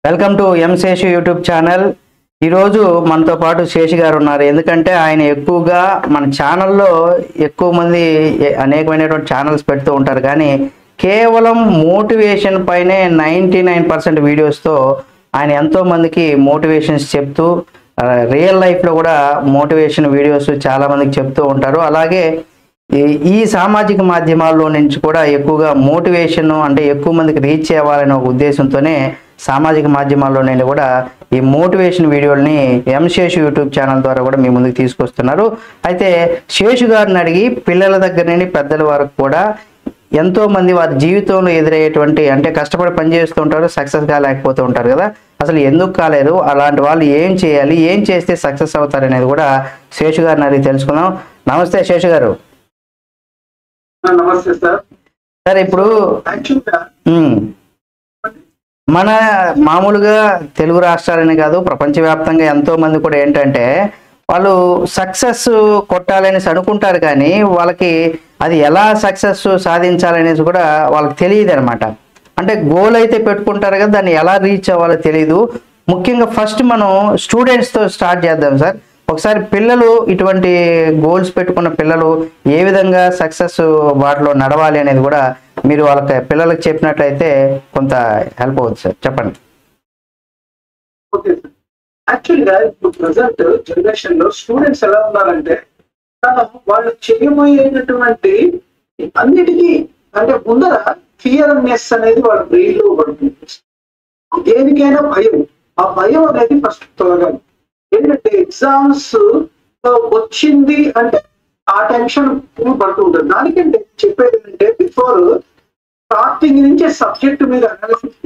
Welcome to M Seshu YouTube channel. ఈరోజు మనతో పాటు శేషు గారు ఉన్నారు. ఎందుకంటే ఆయన ఎక్కువగా మన ఛానల్లో ఎక్కువ మంది అనేకమైనటువంటి ఛానల్స్ పెడుతూ ఉంటారు, కానీ కేవలం మోటివేషన్ పైనే 99% వీడియోస్తో ఆయన ఎంతోమందికి మోటివేషన్స్ చెప్తూ రియల్ లైఫ్లో కూడా మోటివేషన్ వీడియోస్ చాలామందికి చెప్తూ ఉంటారు. అలాగే ఈ సామాజిక మాధ్యమాల్లో నుంచి కూడా ఎక్కువగా మోటివేషన్ అంటే ఎక్కువ మందికి రీచ్ అవ్వాలనే ఒక ఉద్దేశంతోనే సామాజిక మాధ్యమాల్లో నేను కూడా ఈ మోటివేషన్ వీడియోల్ని ఎం శేషు యూట్యూబ్ ఛానల్ ద్వారా కూడా మీ ముందుకు తీసుకొస్తున్నారు. అయితే శేషు గారిని అడిగి పిల్లల దగ్గర నుండి పెద్దల వరకు కూడా ఎంతోమంది వారి జీవితంలో ఎదురయ్యేటువంటి అంటే కష్టపడి పనిచేస్తూ ఉంటారు, సక్సెస్ కాలేకపోతూ ఉంటారు కదా. అసలు ఎందుకు కాలేదు, అలాంటి వాళ్ళు ఏం చేయాలి, ఏం చేస్తే సక్సెస్ అవుతారు అనేది కూడా శేషు గారిని అడిగి తెలుసుకుందాం. నమస్తే శేషు గారు. నమస్తే సార్. సార్ ఇప్పుడు మన మామూలుగా తెలుగు రాష్ట్రాలనే కాదు ప్రపంచవ్యాప్తంగా ఎంతో మంది కూడా ఏంటంటే వాళ్ళు సక్సెస్ కొట్టాలనేసి అనుకుంటారు, కానీ వాళ్ళకి అది ఎలా సక్సెస్ సాధించాలనేసి కూడా వాళ్ళకి తెలియదు అనమాట. అంటే గోల్ అయితే పెట్టుకుంటారు కదా, దాన్ని ఎలా రీచ్ అవ్వాలో తెలియదు. ముఖ్యంగా ఫస్ట్ మనం స్టూడెంట్స్తో స్టార్ట్ చేద్దాం సార్. ఒకసారి పిల్లలు ఇటువంటి గోల్స్ పెట్టుకున్న పిల్లలు ఏ విధంగా సక్సెస్ వాటిలో నడవాలి అనేది కూడా మీరు వాళ్ళకి పిల్లలకు చెప్పినట్లయితే కొంత హెల్ప్ అవుతుంది సార్. చెప్పండి. Okay sir. యాక్చువల్గా ఇప్పుడు ప్రజెంట్ జనరేషన్ లో స్టూడెంట్స్ ఎలా ఉన్నారంటే వాళ్ళు చేయబోయేటటువంటి అన్నిటికీ అంటే ముందర ఫియర్నెస్ అనేది వాళ్ళ బ్రెయిన్ లో పడుతుంది. దేనికైనా భయం, ఆ భయం అనేది ఫస్ట్ తొలగాలి. ఏంటంటే ఎగ్జామ్స్ వచ్చింది అంటే ఆ టెన్షన్ పడుతూ ఉంటుంది. దానికంటే చెప్పేది ఏంటంటే బిఫోర్ స్టార్టింగ్ నుంచే సబ్జెక్ట్ మీద అనాలిసిస్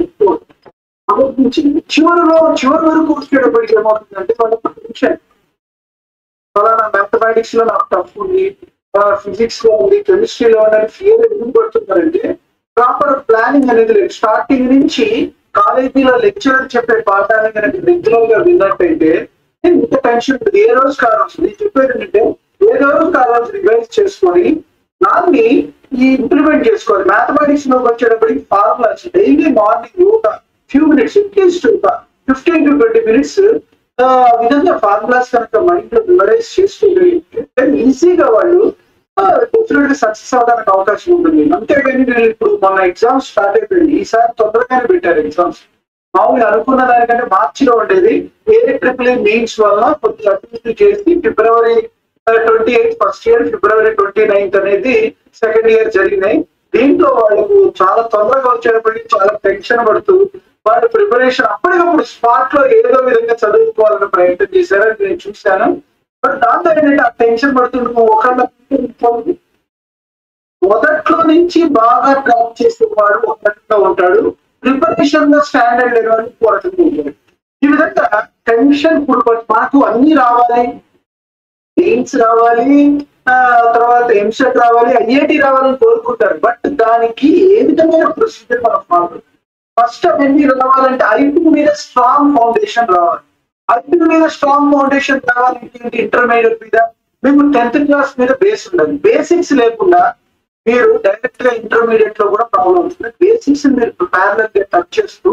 నుంచి చివరి వరకు వచ్చేటప్పటికి ఏమవుతుందంటే వాళ్ళకి టెన్షన్. ఫలానా మ్యాథమెటిక్స్ లో నాకు టఫ్ ఉంది, ఫిజిక్స్ లో ఉంది, కెమిస్ట్రీలో అనేది ఫియర్ ఎందుకు పడుతున్నారంటే ప్రాపర్ ప్లానింగ్ అనేది లేదు. స్టార్టింగ్ నుంచి కాలేజీలో లెక్చరర్ చెప్పే పాఠాన్ని కనుక రెగ్యులర్ గా విన్నట్టయితే ఇంత టెన్షన్ ఉంటుంది. ఏ రోజు కావచ్చు నేను చెప్పేది ఏంటంటే ఏ రోజు కావచ్చు రివైజ్ చేసుకొని దాన్ని ఇంప్లిమెంట్ చేసుకోవాలి. మ్యాథమెటిక్స్ లోకి వచ్చేటప్పటికి ఫార్ములాస్ డైలీ మార్నింగ్ ఒక few minutes at least 15 to 20 minutes విధంగా ఫార్ములాస్ కనుక మైండ్ లో మెమరైజ్ చేసుకుంటే ఈజీగా వాళ్ళు డెఫినెట్ గా సక్సెస్ అవడానికి అవకాశం ఉంటుంది. అంతేగాని నేను ఇప్పుడు మన ఎగ్జామ్స్ స్టార్ట్ అయిపోయింది, ఈసారి తొందరగానే పెట్టారు ఎగ్జామ్స్. మామూలుగా అనుకున్న దానికంటే మార్చిలో ఉండేది. ఏఐఈఈఈ మెయిన్స్ వల్ల కొద్దిగా అభివృద్ధి చేసి February 28 ఫస్ట్ ఇయర్, February 29 అనేది సెకండ్ ఇయర్ జరిగినాయి. దీంట్లో వాళ్ళకు చాలా తొందరగా వచ్చేటప్పటికి చాలా టెన్షన్ పడుతూ వాళ్ళ ప్రిపరేషన్ అప్పటికప్పుడు స్పాట్ లో ఏదో విధంగా చదువుకోవాలని ప్రయత్నం చేశారని నేను చూశాను. బట్ దాంతో ఏంటంటే ఆ టెన్షన్ పడుతుంటే ఒకళ్ళ మొదట్లో నుంచి బాగా డ్రాప్ చేసేవాడు ఒకటిగా ఉంటాడు, ప్రిపరేషన్ లో స్టాండర్డ్ లెవెల్ పోరాటం ఉంటాడు. ఈ విధంగా టెన్షన్ మనకు అన్ని రావాలి, ఎయిమ్స్ రావాలి, తర్వాత ఎంసెట్ రావాలి, ఐఐటి రావాలని కోరుకుంటారు. బట్ దానికి ఏ విధమైన ప్రొసీజర్ మనం ఫాలో. ఫస్ట్ అవన్నీ రావాలంటే ఐటీ మీద స్ట్రాంగ్ ఫౌండేషన్ రావాలి. ఐటీ మీద స్ట్రాంగ్ ఫౌండేషన్ రావాలంటే ఇంటర్మీడియట్ మీద మీకు 10th క్లాస్ మీద బేస్ ఉండాలి. బేసిక్స్ లేకుండా మీరు డైరెక్ట్ గా ఇంటర్మీడియట్ లో కూడా ప్రాబ్లం అవుతుంది. బేసిక్స్ మీరు ప్యారలల్ గా టచ్ చేస్తూ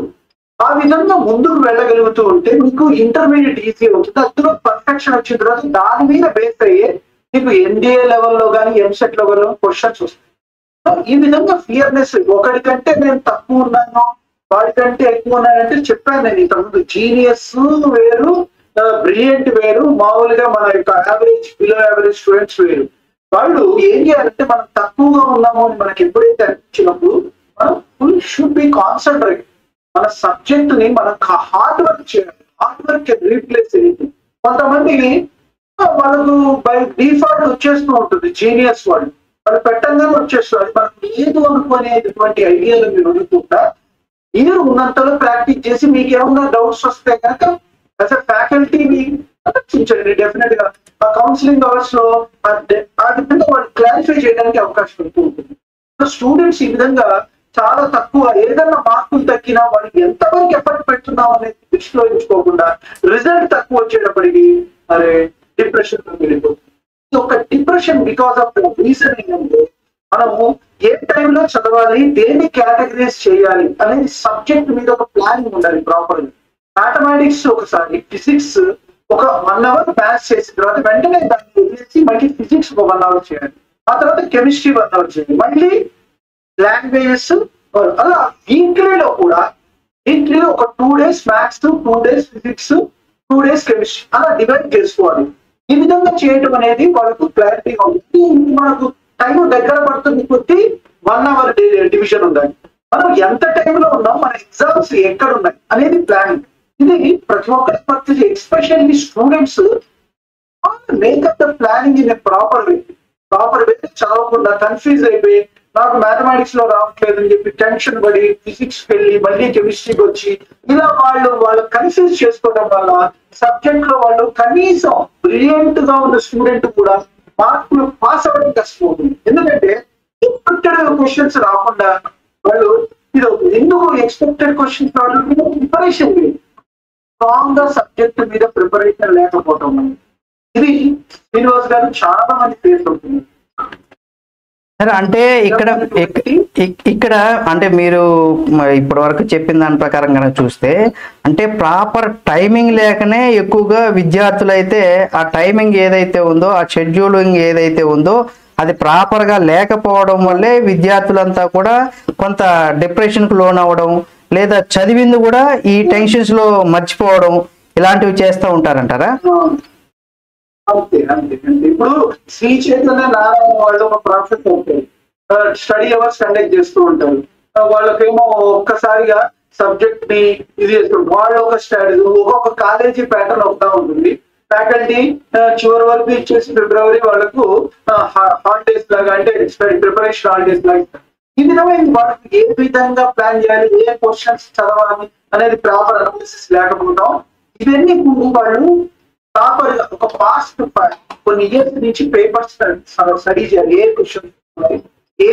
ఆ విధంగా ముందుకు వెళ్ళగలుగుతూ ఉంటే మీకు ఇంటర్మీడియట్ ఈజీ అవుతుంది. అందులో పర్ఫెక్షన్ వచ్చిన తర్వాత దాని మీద బేస్ అయ్యే మీకు ఎన్డీఏ లెవెల్లో కానీ ఎంసెట్ లెవెల్లో క్వశ్చన్స్ వస్తాయి. ఈ విధంగా ఫియర్నెస్ ఒకటికంటే నేను తక్కువ ఉన్నాను, వాడికంటే ఎక్కువ ఉన్నానంటే చెప్పాను నేను ఇంతకుముందు. జీనియస్ వేరు, బ్రిలియంట్ వేరు, మామూలుగా మన యొక్క యావరేజ్ బిలో యావరేజ్ స్టూడెంట్స్ వేరు. వాళ్ళు ఏం చేయాలంటే మనం తక్కువగా ఉన్నాము అని మనకి ఎప్పుడైతే అనిపించినప్పుడు మనం ఫుల్ షుడ్ బి కాన్సన్ట్రేట్. మన సబ్జెక్ట్ ని మనం హార్డ్ వర్క్ చేయాలి. హార్డ్ వర్క్ రీప్లేస్ అయ్యింది. కొంతమంది వాళ్ళకు బై డిఫాల్ట్ వచ్చేస్తూ ఉంటుంది. జీనియస్ వాళ్ళు పెట్టంగానే వచ్చేస్తారు. మనకు లేదు అనుకునేటువంటి ఐడియాలు మీరు అనుకుంటా మీరు ఉన్నంతలో ప్రాక్టీస్ చేసి మీకు ఏమన్నా డౌట్స్ వస్తే కనుక యాజ్ అ ఫ్యాకల్టీని ఆలోచించండి. డెఫినెట్ గా ఆ కౌన్సిలింగ్ అవర్స్ లో ఆ విధంగా వాళ్ళు క్లారిఫై చేయడానికి అవకాశం ఉంటుంది. స్టూడెంట్స్ ఈ విధంగా చాలా తక్కువ ఏదైనా మార్కులు తగ్గినా వాళ్ళకి ఎంతవరకు ఎఫర్ట్ పెడుతున్నాం అనేది దృష్టిలో ఉంచుకోకుండా రిజల్ట్ తక్కువ వచ్చేటప్పటికి అరే డిప్రెషన్ లో వెళ్ళిపోతుంది. ఒక డిప్రెషన్ బికాస్ ఆఫ్ రీజన్ ఏంటంటే మనము ఏ టైంలో చదవాలి, దేన్ని కేటగిరైజ్ చేయాలి అనేది సబ్జెక్ట్ మీద ఒక ప్లానింగ్ ఉండాలి ప్రాపర్ గా. మ్యాథమెటిక్స్ ఒకసారి, ఫిజిక్స్ ఒక 1 అవర్ మ్యాథ్స్ చేసిన తర్వాత వెంటనే దాన్ని వదిలేసి మళ్ళీ ఫిజిక్స్ ఒక 1 అవర్ చేయాలి, ఆ తర్వాత కెమిస్ట్రీ 1 అవర్ చేయాలి, మళ్ళీ లాంగ్వేజెస్ అలా. వీక్లీలో కూడా వీక్లీలో ఒక 2 days maths, 2 days physics, 2 days chemistry అలా డివైడ్ చేసుకోవాలి. ఈ విధంగా చేయటం అనేది వాళ్ళకు క్లారిటీగా ఉంటుంది. మనకు టైం దగ్గర పడుతుంది కొద్ది 1 అవర్ డివిజన్ ఉండాలి. మనం ఎంత టైంలో ఉన్నాం, మన ఎగ్జామ్స్ ఎక్కడ ఉన్నాయి అనేది ప్లానింగ్. ఇది ప్రతి ఒక్కరి పద్ధతి, especially students makeup the planning in proper way. చదవకుండా కన్ఫ్యూజ్ అయిపోయి నాకు మ్యాథమెటిక్స్ లో రావట్లేదు అని చెప్పి టెన్షన్ పడి ఫిజిక్స్ వెళ్ళి మళ్ళీ కెమిస్ట్రీకి వచ్చి ఇలా వాళ్ళు కన్ఫ్యూజ్ చేసుకోవడం వల్ల సబ్జెక్ట్ లో వాళ్ళు కనీసం బ్రిలియంట్ గా ఉన్న స్టూడెంట్ కూడా మార్కులు పాస్ అవ్వడం కష్టం అవుతుంది. ఎందుకంటే ఎక్స్పెక్టెడ్ క్వశ్చన్స్ రాకుండా వాళ్ళు ఇది ఎందుకు ఎక్స్పెక్టెడ్ క్వశ్చన్స్ రావడం మీద ప్రిపరేషన్ లేదు, స్ట్రాంగ్ గా సబ్జెక్ట్ మీద ప్రిపరేషన్ లేకపోవడం. ఇది శ్రీనివాస్ గారు చాలా మంది ఫేస్ అవుతుంది. సరే, అంటే ఇక్కడ అంటే మీరు ఇప్పటి వరకు చెప్పిన దాని ప్రకారం కనుక చూస్తే, అంటే ప్రాపర్ టైమింగ్ లేకనే ఎక్కువగా విద్యార్థులు అయితే ఆ టైమింగ్ ఏదైతే ఉందో, ఆ షెడ్యూలింగ్ ఏదైతే ఉందో అది ప్రాపర్గా లేకపోవడం వల్లే విద్యార్థులంతా కూడా కొంత డిప్రెషన్కు లోన్ అవ్వడం, లేదా చదివింది కూడా ఈ టెన్షన్స్ లో మర్చిపోవడం ఇలాంటివి చేస్తూ ఉంటారంటారా? అంతే. ఇప్పుడు శ్రీ చైతన్య నారాయణ వాళ్ళు ఒక ప్రాఫెసర్ ఉంటారు, స్టడీ అవర్స్ కండక్ట్ చేస్తూ ఉంటారు. వాళ్ళకేమో ఒక్కసారిగా సబ్జెక్ట్ ని ఇది చేస్తారు. వాళ్ళు ఒక స్టడీ, ఒక్కొక్క కాలేజీ ప్యాటర్న్ ఒకటా ఉంటుంది. ఫ్యాకల్టీ చివరి వరకు ఇచ్చేసి ఫిబ్రవరి వాళ్ళకు హాలిడేస్ లాగా, అంటే ప్రిపరేషన్ హాలిడేస్ లాగా. ఈ విధమైన వాళ్ళకి ఏ విధంగా ప్లాన్ చేయాలి, ఏ క్వశ్చన్స్ చదవాలి అనేది ప్రాపర్ అనాలిసిస్ లేకపోవడం, ఇవన్నీ వాళ్ళు ప్రాపర్ గా ఒక పాస్ట్ కొన్ని ఇయర్స్ నుంచి పేపర్స్ స్టడీ చేయాలి. ఏ క్వశ్చన్ ఏ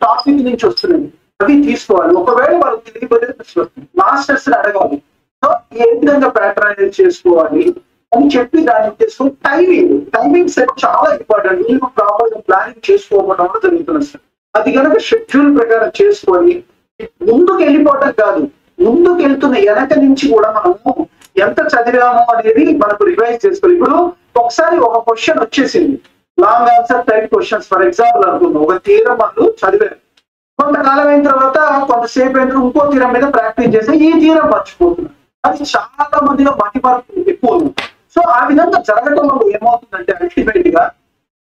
టాపిక్ నుంచి వస్తున్నాయి అవి తీసుకోవాలి. ఒకవేళ వాళ్ళకి తెలియకపోతే మాస్టర్స్ అడగాలి. సో ఏ విధంగా ప్యాటర్నైజ్ చేసుకోవాలి అని చెప్పి దాన్ని చేసుకుని టైమింగ్ సెట్ చాలా ఇంపార్టెంట్. వీళ్ళు ప్రాపర్ గా ప్లానింగ్ చేసుకోవడం జరుగుతుంది సార్. అది కనుక షెడ్యూల్ ప్రకారం చేసుకొని ముందుకు వెళ్ళిపోవడం కాదు, ముందుకు వెళ్తున్న వెనక నుంచి కూడా మనము ఎంత చదివాము అనేది మనకు రివైజ్ చేసుకోవాలి. ఇప్పుడు ఒకసారి ఒక క్వశ్చన్ వచ్చేసింది, long answer type questions for example అనుకుందాం. ఒక తీరం వాళ్ళు చదివారు, కొంతకాలం అయిన తర్వాత కొంతసేపు అయిన ఇంకో తీరం మీద ప్రాక్టీస్ చేస్తే ఈ తీరం మర్చిపోతున్నారు. అది చాలా మందిలో మతిమరుపు ఎక్కువ ఉంది. సో ఆ విధంగా జరగడం వల్ల ఏమవుతుందంటే అల్టిమేట్ గా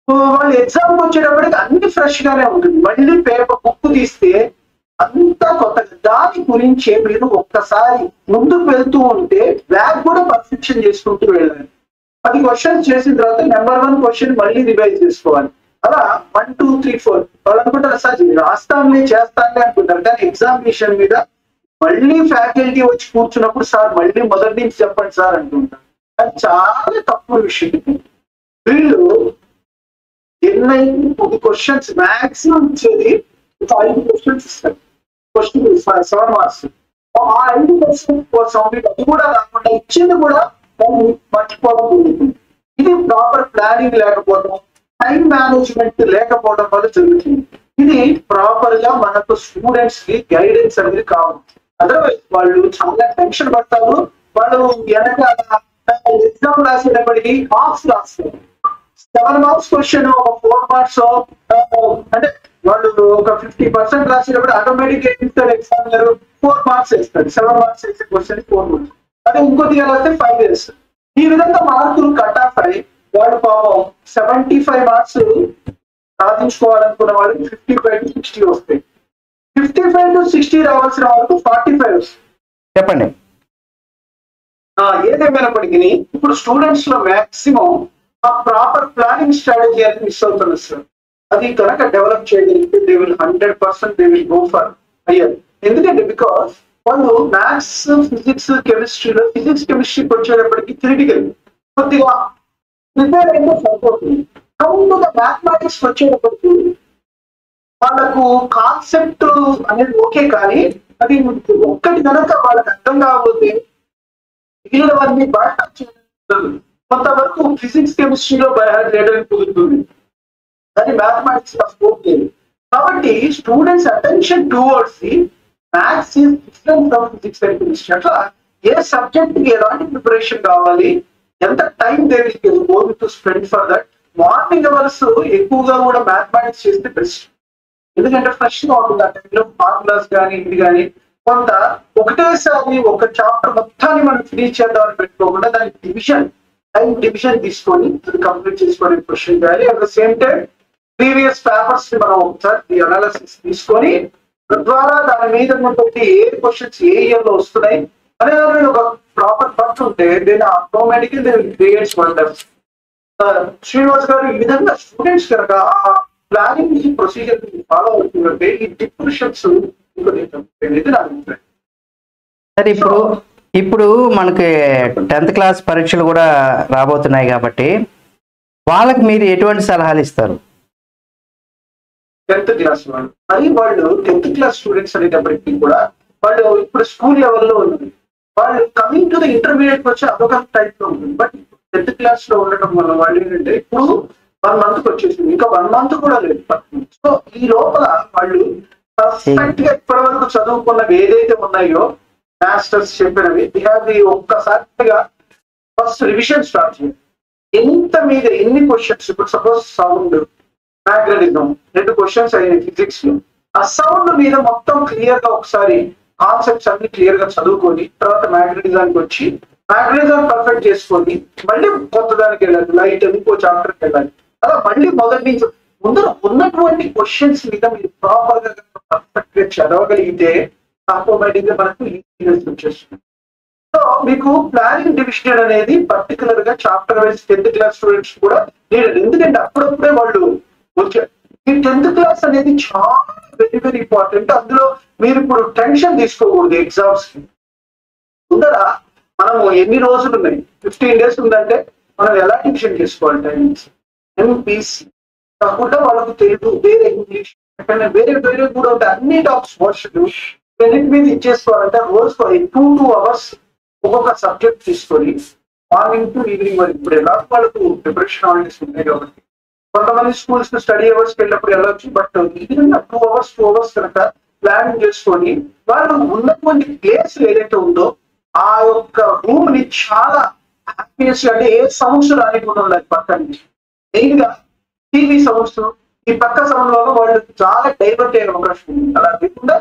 వాళ్ళు ఎగ్జామ్ వచ్చేటప్పటికి అన్ని ఫ్రెష్ గానే ఉంటుంది. మళ్ళీ పేపర్ బుక్ తీస్తే అంతా కొత్తగా. దాని గురించి మీరు ఒక్కసారి ముందుకు వెళ్తూ ఉంటే బ్యాగ్ కూడా పర్ఫెక్షన్ చేసుకుంటూ వెళ్ళాలి. 10 క్వశ్చన్స్ చేసిన తర్వాత నెంబర్ 1 క్వశ్చన్ మళ్ళీ రివైజ్ చేసుకోవాలి. అలా 1, 2, 3, 4 వాళ్ళు అనుకుంటారు సార్ రాస్తానులే చేస్తానులే అనుకుంటారు, కానీ ఎగ్జామినేషన్ మీద మళ్ళీ ఫ్యాకల్టీ వచ్చి కూర్చున్నప్పుడు సార్ మళ్ళీ మొదటి నుంచి చెప్పండి సార్ అంటుంటారు. అది చాలా తప్పుడు విషయం. వీళ్ళు ఎన్నైతే 10 క్వశ్చన్స్ మ్యాక్సిమం ఇచ్చేది 5 క్వశ్చన్స్ ఇస్తారు. Question 7 marks. ఆ 5% కోసం అది కూడా రాకుండా ఇచ్చింది కూడా మర్చిపోవడం జరుగుతుంది. ఇది ప్రాపర్ ప్లానింగ్ లేకపోవడం, టైం మేనేజ్మెంట్ లేకపోవడం వల్ల జరుగుతుంది. ఇది ప్రాపర్ గా మనకు స్టూడెంట్స్ కి గైడెన్స్ అనేది కావాలి. అదర్వైజ్ వాళ్ళు చాలా టెన్షన్ పడతారు. వాళ్ళు వెనక ఎగ్జామ్ రాసేటప్పటికి మార్క్స్ రాస్తారు. 7 మార్క్స్ క్వశ్చన్ ఒక 4 మార్క్స్ అంటే వాళ్ళు ఒక 50% రాసేటప్పుడు ఆటోమేటిక్ గా ఇస్తారు ఎగ్జామినర్ 4 మార్క్స్ వేస్తాడు. 7 మార్క్స్ వేసే క్వశ్చన్ 4 మార్క్స్. అదే ఇంకొద్దిగా రాస్తే 5 వేస్తారు. ఈ విధంగా మార్కులు కట్ ఆఫ్ అయ్యి వాడు పాపం 75 మార్క్స్ సాధించుకోవాలనుకున్న వాళ్ళు 55 to 60 వస్తాయి. 55 to 60 రావాల్సిన వాళ్ళకు 45 వస్తాయి. చెప్పండి. ఏదేమైనప్పటికీ ఇప్పుడు స్టూడెంట్స్ లో మాక్సిమం ఆ ప్రాపర్ ప్లానింగ్ స్ట్రాటజీ అనేది మిస్ అవుతుంది సార్. అది కనుక డెవలప్ చేయగలిగితే they will 100% they will go for higher. ఎందుకంటే బికాస్ వాళ్ళు మ్యాథ్స్, ఫిజిక్స్, కెమిస్ట్రీలో ఫిజిక్స్ కెమిస్ట్రీకి వచ్చేటప్పటికి థియరిటికల్ కొద్దిగా ప్రిపేర్ అయితే సరిపోతుంది. కౌంట్గా మ్యాథమెటిక్స్ వచ్చేటప్పటికి వాళ్ళకు కాన్సెప్ట్ అనేది ఓకే, కానీ అది ఒక్కటి కనుక వాళ్ళకి అర్థం కాకపోతే మిగిలినవన్నీ బయట కొంతవరకు ఫిజిక్స్ కెమిస్ట్రీలో బయట చేయడానికి కుదురుతుంది, కానీ మ్యాథమెటిక్స్ లో స్కోప్ లేదు. కాబట్టి students attention towards the maths is different from physics and chemistry. అట్లా ఏ సబ్జెక్ట్ కి ఎలాంటి ప్రిపరేషన్ కావాలి, ఎంత time they will going to spend for that. Morning hours ఎక్కువగా కూడా మ్యాథమెటిక్స్ చేస్తే బెస్ట్. ఎందుకంటే ఫ్రెష్ గా ఉంటుంది ఆ టైంలో, ఫార్ములాస్ కానీ ఇది కానీ కొంత ఒకటేసారి ఒక చాప్టర్ మొత్తాన్ని మనం ఫినిష్ చేద్దామని పెట్టుకోకుండా దానికి టైం డివిజన్ తీసుకొని అది కంప్లీట్ చేసుకోవడానికి క్వశ్చన్ చేయాలి. At the same time previous papers ని మనం ఒకసారి అనాలిసిస్ తీసుకొని తద్వారా దాని మీద ఉన్నటువంటి ఏ క్వశ్చన్స్ ఏ ఇయర్ లో వస్తున్నాయి అనేది ఒక ప్రాపర్ పట్టు ఉంటే దీని ఆటోమేటిక్గా దీని క్రియేట్స్ వండర్స్. శ్రీనివాస్ గారు ఈ విధంగా స్టూడెంట్స్ కనుక ఆ ప్లానింగ్ ప్రొసీజర్ ఫాలో అవుతుందంటే ఈ డిప్రెషన్స్ అనేది నా అభిప్రాయం. సార్ ఇప్పుడు మనకి 10th క్లాస్ పరీక్షలు కూడా రాబోతున్నాయి కాబట్టి వాళ్ళకి మీరు ఎటువంటి సలహాలు ఇస్తారు? 10th క్లాస్ వాళ్ళు మరి వాళ్ళు 10th క్లాస్ స్టూడెంట్స్ అనేటప్పటికీ కూడా వాళ్ళు ఇప్పుడు స్కూల్ లెవెల్లో ఉన్నారు. వాళ్ళు కమింగ్ టు ద ఇంటర్మీడియట్ వచ్చి అదొక టైప్ లో ఉంటుంది. బట్ 10th క్లాస్ లో ఉండటం వల్ల వాళ్ళు ఏంటంటే ఇప్పుడు 1 month వచ్చేసింది, ఇంకా 1 month కూడా లేదు. సో ఈ లోపల వాళ్ళు పర్ఫెక్ట్ గా ఇప్పటి వరకు చదువుకున్నవి ఏదైతే ఉన్నాయో మాస్టర్స్ చెప్పినవి అది ఒక్కసారిగా ఫస్ట్ రివిజన్ స్టార్ట్ చేయాలి. ఎంత మీద ఎన్ని క్వశ్చన్స్, ఇప్పుడు సపోజ్ సౌండ్ మ్యాగ్నెటిజం 2 క్వశ్చన్స్ అయినాయి ఫిజిక్స్ లో, ఆ సౌండ్ మీద మొత్తం క్లియర్ గా ఒకసారి కాన్సెప్ట్స్ అన్ని క్లియర్ గా చదువుకొని తర్వాత మ్యాగ్నెటిజానికి వచ్చి మ్యాగ్నెటిజం పర్ఫెక్ట్ చేసుకొని మళ్ళీ కొత్త దానికి వెళ్ళాలి, లైట్ ఇంకో చాప్టర్కి వెళ్ళాలి. అలా మళ్ళీ మొదటి నుంచి ముందర ఉన్నటువంటి క్వశ్చన్స్ మీద మీరు ప్రాపర్ గా పర్ఫెక్ట్ గా చదవగలిగితే ఆటోమేటిక్ గా మనకు ఈజీనెస్ వచ్చేస్తుంది. సో మీకు ప్లానింగ్ డివిజన్ అనేది పర్టికులర్ గా chapter wise 10th class students కూడా నేను, ఎందుకంటే అప్పుడప్పుడే వాళ్ళు వచ్చారు. ఈ 10th క్లాస్ అనేది చాలా వెరీ వెరీ ఇంపార్టెంట్. అందులో మీరు ఇప్పుడు టెన్షన్ తీసుకోకూడదు ఎగ్జామ్స్ కి. ముందర మనము ఎన్ని రోజులు ఉన్నాయి, 15 days ఉందంటే మనం ఎలా డివిజన్ చేసుకోవాలి టైమింగ్స్. ఎంపీసీ కాకుండా వాళ్ళకు తెలుగు, వేరే ఇంగ్లీష్, వేరే వేరే కూడా ఉంటాయి అన్ని టాప్స్ వర్షన్లు పెన్నిటి మీద ఇచ్చేసుకోవాలంటే రోజుకు 2 hours ఒక్కొక్క సబ్జెక్ట్ తీసుకొని మార్నింగ్ టు ఈవినింగ్ వరకు. ఇప్పుడు ఎలా వాళ్ళకు ప్రిపరేషన్ హాలిడేస్ ఉన్నాయి కాబట్టి కొంతమంది స్కూల్స్ స్టడీ అవర్స్కి వెళ్ళినప్పుడు వెళ్ళొచ్చు. బట్ ఈ విధంగా 2 hours కనుక ప్లానింగ్ చేసుకొని వాళ్ళు ఉన్నటువంటి ప్లేస్ ఏదైతే ఉందో ఆ యొక్క రూమ్ ని చాలా హ్యాపీనెస్, అంటే ఏ సౌండ్స్ రానికుండా ఉండాలి పక్క నుంచి. మెయిన్ గా టీవీ సౌండ్స్, ఈ పక్క సౌండ్ వల్ల వాళ్ళు చాలా డైవర్ట్ అయ్యే అవకాశం ఉంది. అలా లేకుండా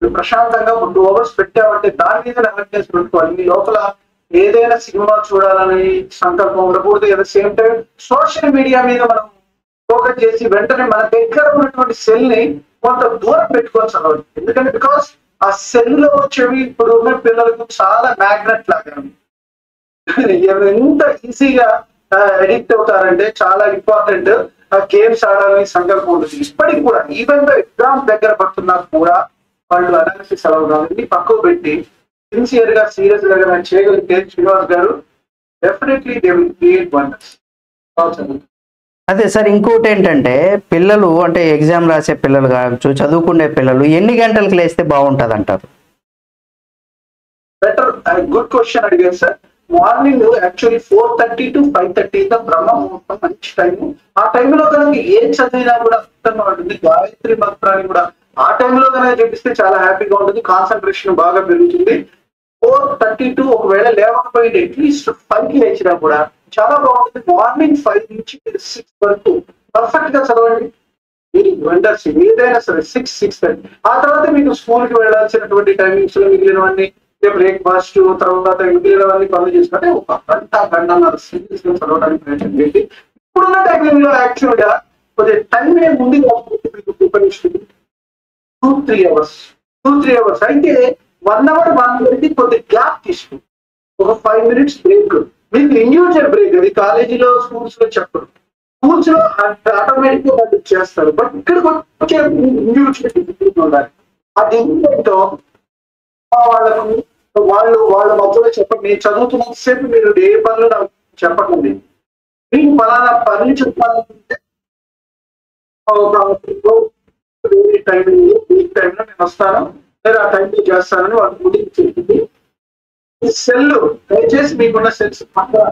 ప్రశాంతంగా 2 hours పెట్టామంటే దాని మీద అవేర్నెస్ పెట్టుకోవాలి. ఈ లోపల ఏదైనా సినిమా చూడాలని సంకల్పం ఉండకూడదు. At the same time social media మీద మనం ఫోకస్ చేసి వెంటనే మన దగ్గర ఉన్నటువంటి సెల్ ని కొంత దూరం పెట్టుకోవచ్చు అన్నమాట. ఎందుకంటే బికాస్ ఆ సెల్ లో వచ్చేవి ఇప్పుడు ఉన్న పిల్లలకు చాలా మ్యాగ్నెట్ లాగా ఎంత ఈజీగా అడిక్ట్ అవుతారంటే చాలా ఇంపార్టెంట్. గేమ్స్ ఆడాలని సంకల్పం ఉంటుంది. ఇప్పటికి కూడా ఈవెన్ ఎగ్జామ్ దగ్గర పడుతున్నా కూడా వాళ్ళు అనాలిసిస్ అలా కావాలి పక్కకు పెట్టి సిన్సియర్ గా సీరియస్ గా నేను చేయగలిగితే శ్రీనివాస్ గారు definitely they will create wonders. అదే సార్, ఇంకోటి ఏంటంటే పిల్లలు అంటే ఎగ్జామ్ రాసే పిల్లలు కావచ్చు, చదువుకునే పిల్లలు ఎన్ని గంటలకు లేస్తే బాగుంటుంది అంటారు? బెటర్, గుడ్ క్వశ్చన్ అడిగారు సార్. మార్నింగ్ యాక్చువల్లీ 4:30 to 5:30 బ్రహ్మ ముహూర్తం మంచి టైము. ఆ టైంలో కనుక ఏం చదివినా కూడా అర్థంగా ఉంటుంది. గాయత్రి మంత్రాన్ని కూడా ఆ టైంలో కనుక చెప్పిస్తే చాలా హ్యాపీగా ఉంటుంది. కాన్సన్ట్రేషన్ బాగా పెరుగుతుంది. 4:30 to ఒకవేళ లేవకపోయింది అట్లీస్ట్ 5కి లేచినా కూడా చాలా బాగుంటుంది. మార్నింగ్ 5 నుంచి 6 వరకు పర్ఫెక్ట్ గా చదవండి. వండర్స్ ఏదైనా సరే 6:30. ఆ తర్వాత మీకు స్కూల్ కి వెళ్ళాల్సినటువంటి టైమింగ్స్ లో మిగిలినవన్నీ బ్రేక్ఫాస్ట్ తర్వాత మిగిలినవన్నీ పనులు చేసుకుంటే 1 గంట చదవడానికి ప్రయత్నం చేయండి. ఇప్పుడున్న టైమింగ్ లో యాక్చువల్ గా కొద్దిగా టైం ముందు మీకు ఉపయోగిస్తుంది 2-3 hours. అయితే 1 hour 1 minute కొద్దిగా గ్యాప్ తీసుకుంది. ఒక 5 minutes బ్రేక్, మీకు ఇండివిజువల్ బ్రేక్. అది కాలేజీలో స్కూల్స్ లో చెప్పరు. స్కూల్స్ లో ఆటోమేటిక్ గా వాళ్ళు చేస్తారు. బట్ ఇక్కడ వచ్చే ఇండివిజువల్ ఉండాలి. అది ఏంటో వాళ్ళకు వాళ్ళ మధ్యలో చెప్పండి. నేను చదువుతున్నంత సేపు మీరు ఏ పనులు నాకు చెప్పకండి. మీకు ఫలానా పనులు చెప్పాలనుకుంటే ఈ టైంలో నేను వస్తాను, నేను ఆ టైంలో చేస్తానని వాళ్ళకి ముందు చెప్పింది. ఈ సెల్ దయచేసి మీకున్న సెల్స్ పక్కన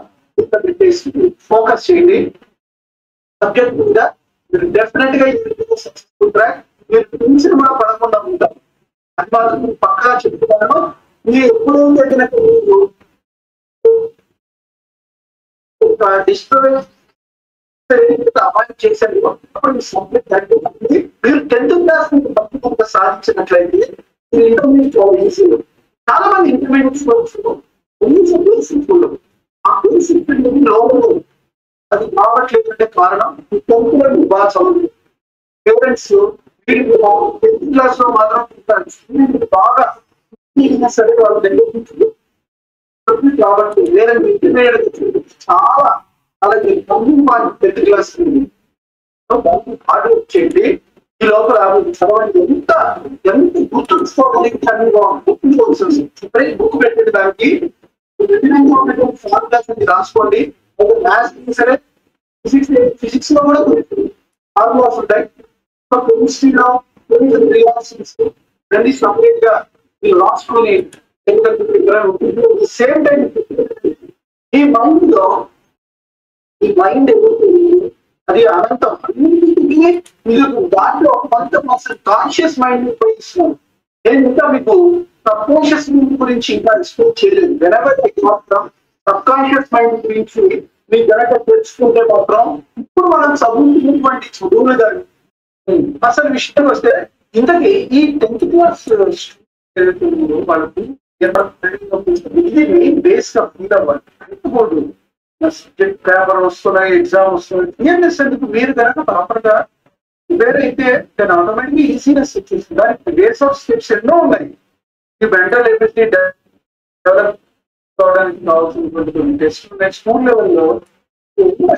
పెట్టేసి ఫోకస్ చేయండి సబ్జెక్ట్ మీద. మీరు డెఫినెట్ గా సక్సెస్ఫుల్ ట్రాక్. మీరు టెన్షన్ కూడా పడకుండా ఉంటారు. అది మాత్రం పక్కా చెప్తున్నాను. మీరు ఎప్పుడైతే కనుక మీరు ఒక డిస్టర్బెన్స్ అవాయిడ్ చేశారు అప్పుడు మీ సబ్జెక్ట్ అంటే మీరు 10th క్లాస్ తప్పకుండా సాధించినట్లయితే మీరు ఇంటర్మీడియట్ చాలా ఈజీ. చాలా మంది ఇంటర్మీడియట్ ఆ బేసిక్ లోపల అది కావట్లేదు అంటే కారణం 10th లో బాగా చదువు పేరెంట్స్ 10th క్లాస్ లో మాత్రం బాగా సరే వాళ్ళు దగ్గర కాబట్టి వేరే ఇంటర్మీడియట్ చాలా అలాగే 10th క్లాస్ పాటు వచ్చేయండి. ఈ లోపల చదవండి. ఎంత ఎంత గుర్తుంచుకోవాలి బుక్ పెట్టండి. దానికి ఫార్ములాస్ రాసుకోండి. మ్యాథ్స్ సరే ఫిజిక్స్ లో కూడా ఫార్ములాస్ ఉంటాయి. కెమిస్ట్రీలో అన్ని సపరేట్ గా మీరు రాసుకొని సేమ్ టైం ఈ మైండ్ లో ఈ మైండ్ అది అనంతం అన్నింటికి మీరు దాంట్లో 100% కాన్షియస్ మైండ్ ఉపయోగిస్తున్నాను. నేను ఇంకా మీకు సబ్కాన్షియస్ మైండ్ గురించి ఇంకా ఎక్స్ప్లెయిన్ చేయలేదు. వెనవర్ మాత్రం సబ్కాన్షియస్ మైండ్ గురించి మీకు కనుక తెలుసుకుంటే మాత్రం ఇప్పుడు మనం చదువుతున్నటువంటి చదువులు కానీ అసలు విషయం వస్తే ఇంతకీ ఈ 10th క్లాస్ వాళ్ళకి ఇది మెయిన్ బేస్ గా ఫీల్ అవ్వాలి. సబ్జెక్ట్ పేపర్ వస్తున్నాయి, ఎగ్జామ్ వస్తున్నాయి. ఈఎన్ఎస్ ఎందుకు మీరు కనుక ప్రాపర్ గా ప్రిపేర్ అయితే దాని ఆటోమేటిక్గా ఈజీనెస్ వచ్చేసింది. దానికి బేస్ ఆఫ్ స్టెప్స్ ఎన్నో ఉన్నాయి. ఈ మెంటల్ ఎబిలిటీ డెవలప్ కావడానికి కావాల్సినటువంటి టెస్ట్ ఉన్నాయి. స్కూల్ లెవెల్లో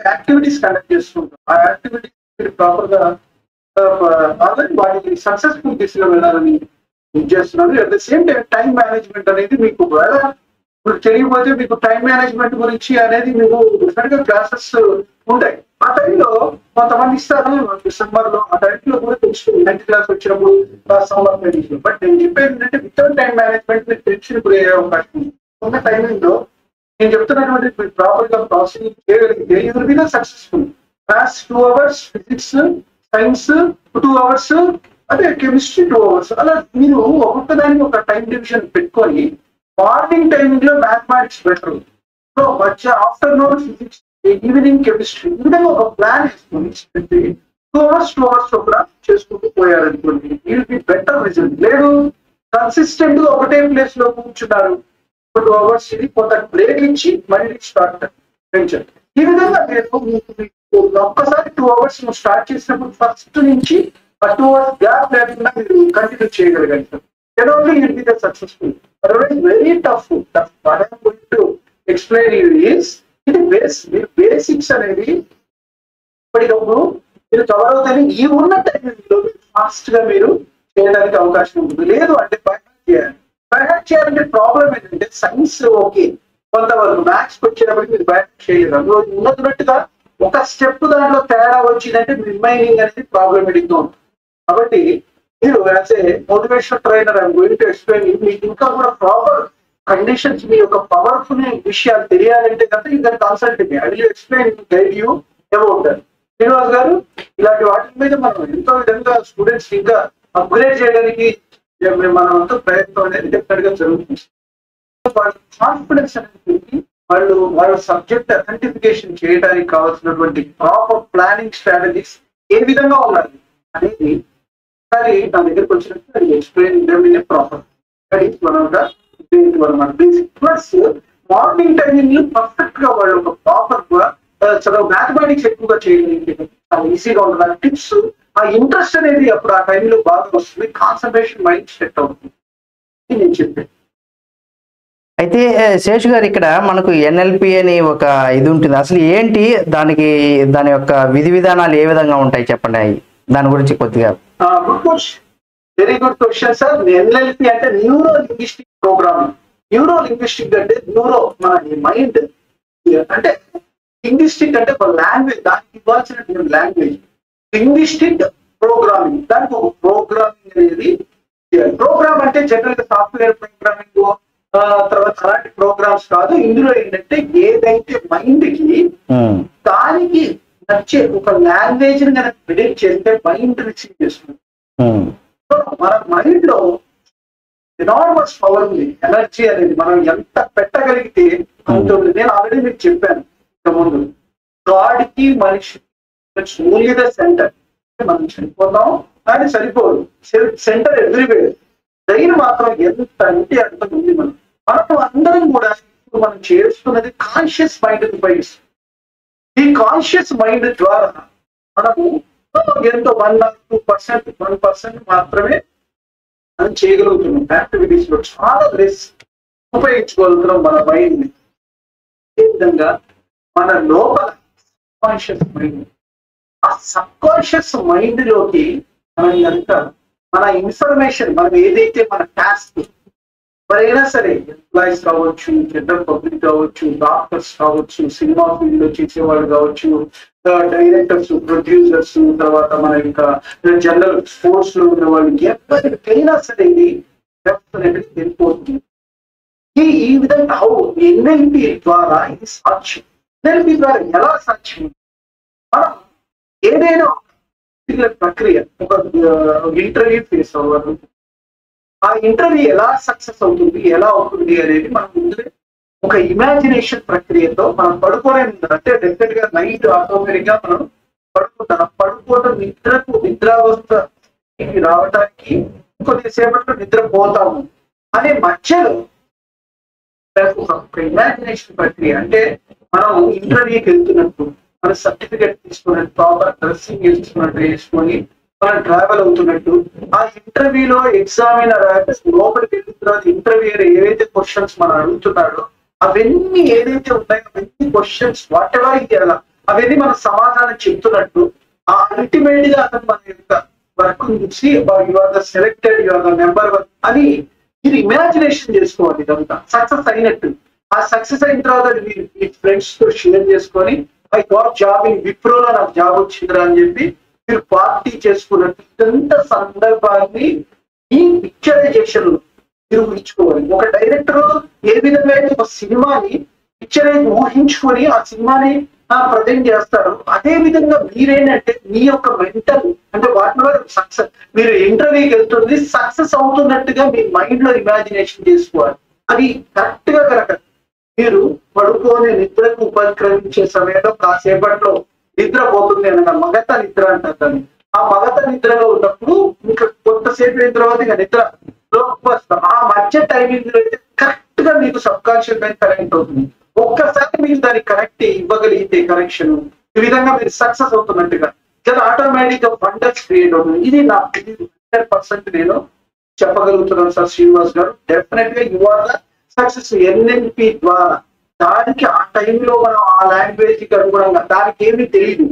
యాక్టివిటీస్ కండక్ట్ చేసుకుంటాం. ఆ యాక్టివిటీస్ మీరు ప్రాపర్ గా ఆల్రెడీ వాటికి సక్సెస్ఫుల్ దిశలో వెళ్ళాలని చేస్తున్నారు. At the same time time management అనేది మీకు ఇప్పుడు తెలియకపోతే మీకు టైం మేనేజ్మెంట్ గురించి అనేది మీకు డిఫరెంట్ గా క్లాసెస్ ఉంటాయి. ఆ టైంలో కొంతమంది ఇస్తారు డిసెంబర్ లో. ఆ టైంలో కూడా తెలుస్తుంది 9th క్లాస్ వచ్చినప్పుడు సమ్మర్ ట్రైనింగ్. బట్ నేను చెప్పేది ఏంటంటే వితౌట్ టైం మేనేజ్మెంట్ మీరు టెన్షన్ గురి అయ్యే అవకాశం ఉంది. ఉన్న టైమింగ్ లో నేను చెప్తున్నటువంటి మీరు ప్రాపర్ గా ప్రాసెసింగ్ చేయగలిగితే you will be the successful. Maths 2 hours, physics science 2 hours, అదే కెమిస్ట్రీ 2 hours. అలా మీరు ఒక్కొక్కదానికి ఒక టైం డివిజన్ పెట్టుకొని మార్నింగ్ టైమింగ్ లో మ్యాథమెటిక్స్ బెటర్, సో వచ్చే ఆఫ్టర్నూన్ ఫిజిక్స్, ఈవినింగ్ కెమిస్ట్రీ. ఈ విధంగా ఒక ప్లాన్ వేసుకొని 2 hours ఒక చేసుకుంటూ పోయారనుకోండి you will be better result. లేదు కన్సిస్టెంట్ గా ఒకటే ప్లేస్ లో కూర్చున్నారు 2 hours, ఇది కొంత బ్రేక్ ఇచ్చి మళ్ళీ స్టార్ట్ పెంచండి. ఈ విధంగా మీకు ఒక్కసారి 2 hours స్టార్ట్ చేసినప్పుడు ఫస్ట్ నుంచి ఆ 2 hours గ్యాప్ లేకుండా మీరు కంటిన్యూ చేయగలిగారు. Then only you will be the successful. Otherwise, very tough. What I am going to explain you is ఇది బేసిక్స్ అనేది ఇప్పటికప్పుడు మీరు కవర్ అవుతాయి. ఈ ఉన్న టైంలో ఫాస్ట్ గా మీరు చేయడానికి అవకాశం ఉంటుంది. లేదు అంటే బైహార్ట్ చేయాలంటే ప్రాబ్లం ఏంటంటే సైన్స్ ఓకే కొంతవరకు, మ్యాథ్స్ వచ్చేటప్పటికి మీరు బైహార్ట్ చేయలేదు. అందులో ఉన్నట్టుగా ఒక స్టెప్ దాంట్లో తేడా వచ్చిందంటే రిమైనింగ్ అనేది ప్రాబ్లమేటిక్ గా ఉంటుంది. కాబట్టి మీరు as a motivation trainer I'm going to explain మీకు ఇంకా కూడా ప్రాపర్ కండిషన్స్ మీ యొక్క పవర్ఫుల్ విషయాలు తెలియాలంటే కనుక you can consult me. I will explain guide you about that. Srinivas గారు ఇలాంటి వాటి మీద మనం ఎంతో విధంగా స్టూడెంట్స్ ఇంకా అప్గ్రేడ్ చేయడానికి మనం అంతా ప్రయత్నం అనేది డెఫినెట్ గా జరుగుతుంది. వాళ్ళ కాన్ఫిడెన్స్ అనేది వాళ్ళ సబ్జెక్ట్ అథెంటిఫికేషన్ చేయడానికి కావాల్సినటువంటి ప్రాపర్ ప్లానింగ్ స్ట్రాటజీస్ ఏ విధంగా ఉండాలి అనేది ఒకసారి నా దగ్గరకు వచ్చినట్టు అది explain proper. Plus morning timing perfect గా వాళ్ళు ఒక ప్రాపర్ చదువు మ్యాథమెటిక్స్ ఎక్కువగా చేయగలిగితే చాలా ఈజీగా ఉంటుంది. టిప్స్ ఆ ఇంట్రెస్ట్ అనేది అప్పుడు ఆ టైంలో బాగా వస్తుంది. కాన్సన్ట్రేషన్ మైండ్ సెట్ అవుతుంది నేను చెప్పాను. అయితే శేషు గారు ఇక్కడ మనకు NLP అని ఒక ఇది ఉంటుంది. అసలు ఏంటి దాని యొక్క విధి విధానాలు ఏ విధంగా ఉంటాయి చెప్పండి దాని గురించి కొద్దిగా. Good question, very good question sir. NLP అంటే neuro linguistic programming. Neuro linguistic అంటే న్యూరో మన మైండ్ అంటే లింగ్విస్టిక్ అంటే ఒక లాంగ్వేజ్, దానికి ఇవ్వాల్సిన లాంగ్వేజ్. లింగ్విస్టిక్ ప్రోగ్రామింగ్, దానికి ఒక ప్రోగ్రామింగ్ అనేది. ప్రోగ్రామ్ అంటే జనరల్ గా సాఫ్ట్వేర్ ప్రోగ్రామింగ్ తర్వాత అలాంటి ప్రోగ్రామ్స్ కాదు. ఇందులో ఏంటంటే ఏదైతే మైండ్ కి దానికి నచ్చే ఒక లాంగ్వేజ్ ని కనుక ప్రిడిక్ట్ చేస్తే మైండ్ రిసీవ్ చేస్తుంది. సో మన మైండ్ లో ఎనార్మస్ పవర్ ఉంది. ఎనర్జీ అనేది మనం ఎంత పెట్టగలిగితే ఉంటుంది. నేను ఆల్రెడీ మీకు చెప్పాను ఇంతకుముందు, గాడ్కి మనిషి ఓన్లీ ద సెంటర్. మనం చనిపోతాం కానీ సరిపోదు, సెంటర్ ఎవ్రీవేర్. బ్రెయిన్ మాత్రం ఎంత అంటే అంత ఉంది. మనం అందరం కూడా ఇప్పుడు మనం చేస్తున్నది కాన్షియస్ మైండ్ ఉపయోగిస్తాం. ఈ కాన్షియస్ మైండ్ ద్వారా మనము ఎంతో 1% 1% మాత్రమే మనం చేయగలుగుతున్నాం. యాక్టివిటీస్ లో చాలా లెస్ ఉపయోగించుకోగలుగుతున్నాం మన మైండ్ ని. ఏ విధంగా మన లోపల కాన్షియస్ మైండ్, ఆ సబ్ కాన్షియస్ మైండ్ లోకి మనం అంతా మన ఇన్ఫర్మేషన్, మనం ఏదైతే మన టాస్క్ ఎవరైనా సరే, ఎంప్లాయీస్ కావచ్చు, జనరల్ పబ్లిక్ కావచ్చు, డాక్టర్స్ కావచ్చు, సినిమా ఫీల్డ్ లో చేసేవాళ్ళు కావచ్చు, డైరెక్టర్స్, ప్రొడ్యూసర్స్, తర్వాత మన ఇంకా జనరల్ స్పోర్ట్స్ లో ఉన్న వాళ్ళు, ఎవరికైనా సరే ఇది డెఫినెట్లీ వెళ్ళిపోతుంది. ఈ విధంగా ఎన్ఎల్పి ద్వారా ఇది సాధ్యం. ఎన్ఎల్పి ద్వారా ఎలా సాధ్యం? మనం ఏదైనా ప్రక్రియ, ఒక ఇంటర్వ్యూ ఫేస్ అవ్వదు, ఆ ఇంటర్వ్యూ ఎలా సక్సెస్ అవుతుంది, ఎలా అవుతుంది అనేది మనం ముందు ఒక ఇమాజినేషన్ ప్రక్రియతో మనం పడుకోనే ఉంటాం. అంటే డెఫినెట్ గా నైట్ ఆటోమేటిక్ గా మనం పడుకుంటాం. పడుకోవడం నిద్రావస్థ రావడానికి కొద్దిసేపట్లో నిద్రపోతాము అనే మధ్యలో ఒక ఇమాజినేషన్ ప్రక్రియ. అంటే మనం ఇంటర్వ్యూకి వెళ్తున్నట్టు, మన సర్టిఫికెట్ తీసుకున్నట్టు, ప్రాపర్ డ్రెస్సింగ్ వేసుకున్నట్టు వేసుకొని మనం ట్రావెల్ అవుతున్నట్టు, ఆ ఇంటర్వ్యూలో ఎగ్జామినర్ లోపలికి వెళ్ళిన తర్వాత ఇంటర్వ్యూయర్ ఏవైతే క్వశ్చన్స్ మనం అడుగుతున్నాడో అవన్నీ ఏదైతే ఉన్నాయో అవన్నీ క్వశ్చన్స్ వాట్ ఎవర్ ఇవ్వాలా అవన్నీ మన సమాధానం చెప్తున్నట్టు, ఆ అల్టిమేట్ గా అతను మన యొక్క వర్క్ చూసి you are the selected, you are the number 1 అని మీరు ఇమాజినేషన్ చేసుకోవాలి. ఇదంతా సక్సెస్ అయినట్టు. ఆ సక్సెస్ అయిన తర్వాత మీ ఫ్రెండ్స్ తో షేర్ చేసుకొని ఐ గాట్ జాబ్ ఇన్ విప్రోలో నాకు జాబ్ వచ్చిందిరా అని చెప్పి మీరు పార్టీ చేసుకున్నట్టు ఇదంతా సందర్భాన్ని ఈ పిక్చరైజేషన్ మీరు ఊహించుకోవాలి. ఒక డైరెక్టర్ ఏ విధంగా అయితే ఒక సినిమాని పిక్చరైజ్ ఊహించుకొని ఆ సినిమాని ప్రజెంట్ చేస్తారు, అదే విధంగా మీరేంటంటే మీ యొక్క మెంటల్ అంటే వాటిలో సక్సెస్, మీరు ఇంటర్వ్యూకి వెళ్తుంది సక్సెస్ అవుతున్నట్టుగా మీ మైండ్ లో ఇమాజినేషన్ చేసుకోవాలి. అది కరెక్ట్ గా కరెక్ట్. మీరు పడుకొని నిద్రకు ఉపక్రమించే సమయంలో కాసేపట్లో నిద్రపోతుంది అనగా మగత నిద్ర అంటారు దాన్ని. ఆ మగత నిద్రలో ఉన్నప్పుడు ఇంకా కొంతసేపు అయిన తర్వాత ఇంకా నిద్ర వస్తాం. ఆ మధ్య టైమింగ్ లో అయితే కరెక్ట్ గా మీకు సబ్ కాన్షియస్ మైండ్ కనెక్ట్ అవుతుంది. ఒక్కసారి మీరు దానికి కరెక్ట్ ఇవ్వగలిగితే కరెక్షన్, ఈ విధంగా మీరు సక్సెస్ అవుతున్నట్టుగా ఆటోమేటిక్ గా వండర్స్ క్రియేట్ అవుతుంది. ఇది నా 100% నేను చెప్పగలుగుతున్నాను సార్ శ్రీనివాస్ గారు. డెఫినెట్ గా you are the success. NLP ద్వారా దానికి ఆ టైంలో మనం ఆ లాంగ్వేజ్ కి అనుగుణంగా దానికి ఏమీ తెలియదు,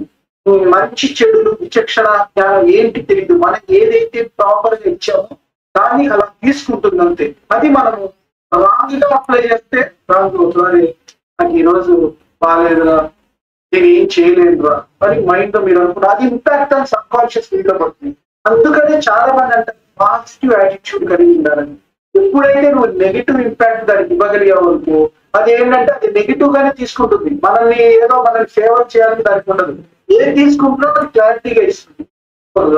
మంచి చెడులు విచక్షణ జ్ఞానం ఏంటి తెలియదు. మనం ఏదైతే ప్రాపర్ గా ఇచ్చామో దాన్ని అలా తీసుకుంటుంది అంతే. అది మనము రాంగ్ గా అప్లై చేస్తే రాంగ్ అవుతుంది. నాకు ఈ రోజు బాగాలేదురా, నేను ఏం చేయలేదురా అని మైండ్ లో మీరు అనుకుంటే అది ఇంపాక్ట్ అని సబ్ కాన్షియస్ మీద పడుతుంది. అందుకనే చాలా మంది అంటే పాజిటివ్ యాటిట్యూడ్ కలిగి ఉండాలని. ఎప్పుడైతే నువ్వు నెగిటివ్ ఇంపాక్ట్ దానికి ఇవ్వగలిగావు అనుకో, అది ఏంటంటే అది నెగిటివ్ గానే తీసుకుంటుంది. మనల్ని ఏదో మనల్ని ఫేవర్ చేయాలని దానికి ఉండదు. ఏది తీసుకుంటున్నా అది క్లారిటీగా ఇస్తుంది.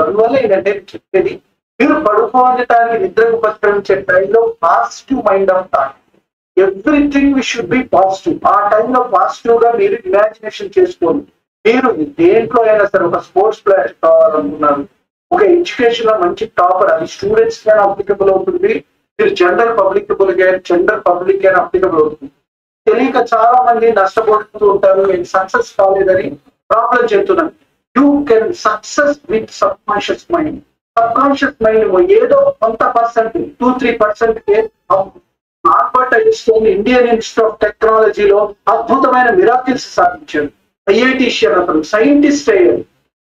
అందువల్ల ఏంటంటే చెప్పేది, మీరు పడుకోవడానికి నిద్రకు ఉపక్రమించే టైంలో positive mind of thought, everything we should be positive. ఆ టైంలో పాజిటివ్ గా మీరు ఇమాజినేషన్ చేసుకోండి. మీరు దేంట్లో అయినా సరే ఒక స్పోర్ట్స్ ప్లేయర్ కావాలనుకున్నారు, ఒక ఎడ్యుకేషన్ లో మంచి టాపర్, అది స్టూడెంట్స్ కైనా అప్లికబుల్ అవుతుంది, మీరు జనరల్ పబ్లిక్ అయినా అప్లికబుల్ అవుతుంది. తెలియక చాలా మంది నష్టపోతూ ఉంటారు, నేను సక్సెస్ కాలేదని ప్రాబ్లం చెప్తున్నాను. You can success with sub conscious mind. Sub conscious mind ఏదో కొంత percent 2-3% Albert Einstein Indian institute of టెక్నాలజీలో అద్భుతమైన మిరాకిల్స్ సాధించాడు. ఐఐటిషియన్ అతను సైంటిస్ట్ అయ్యాడు.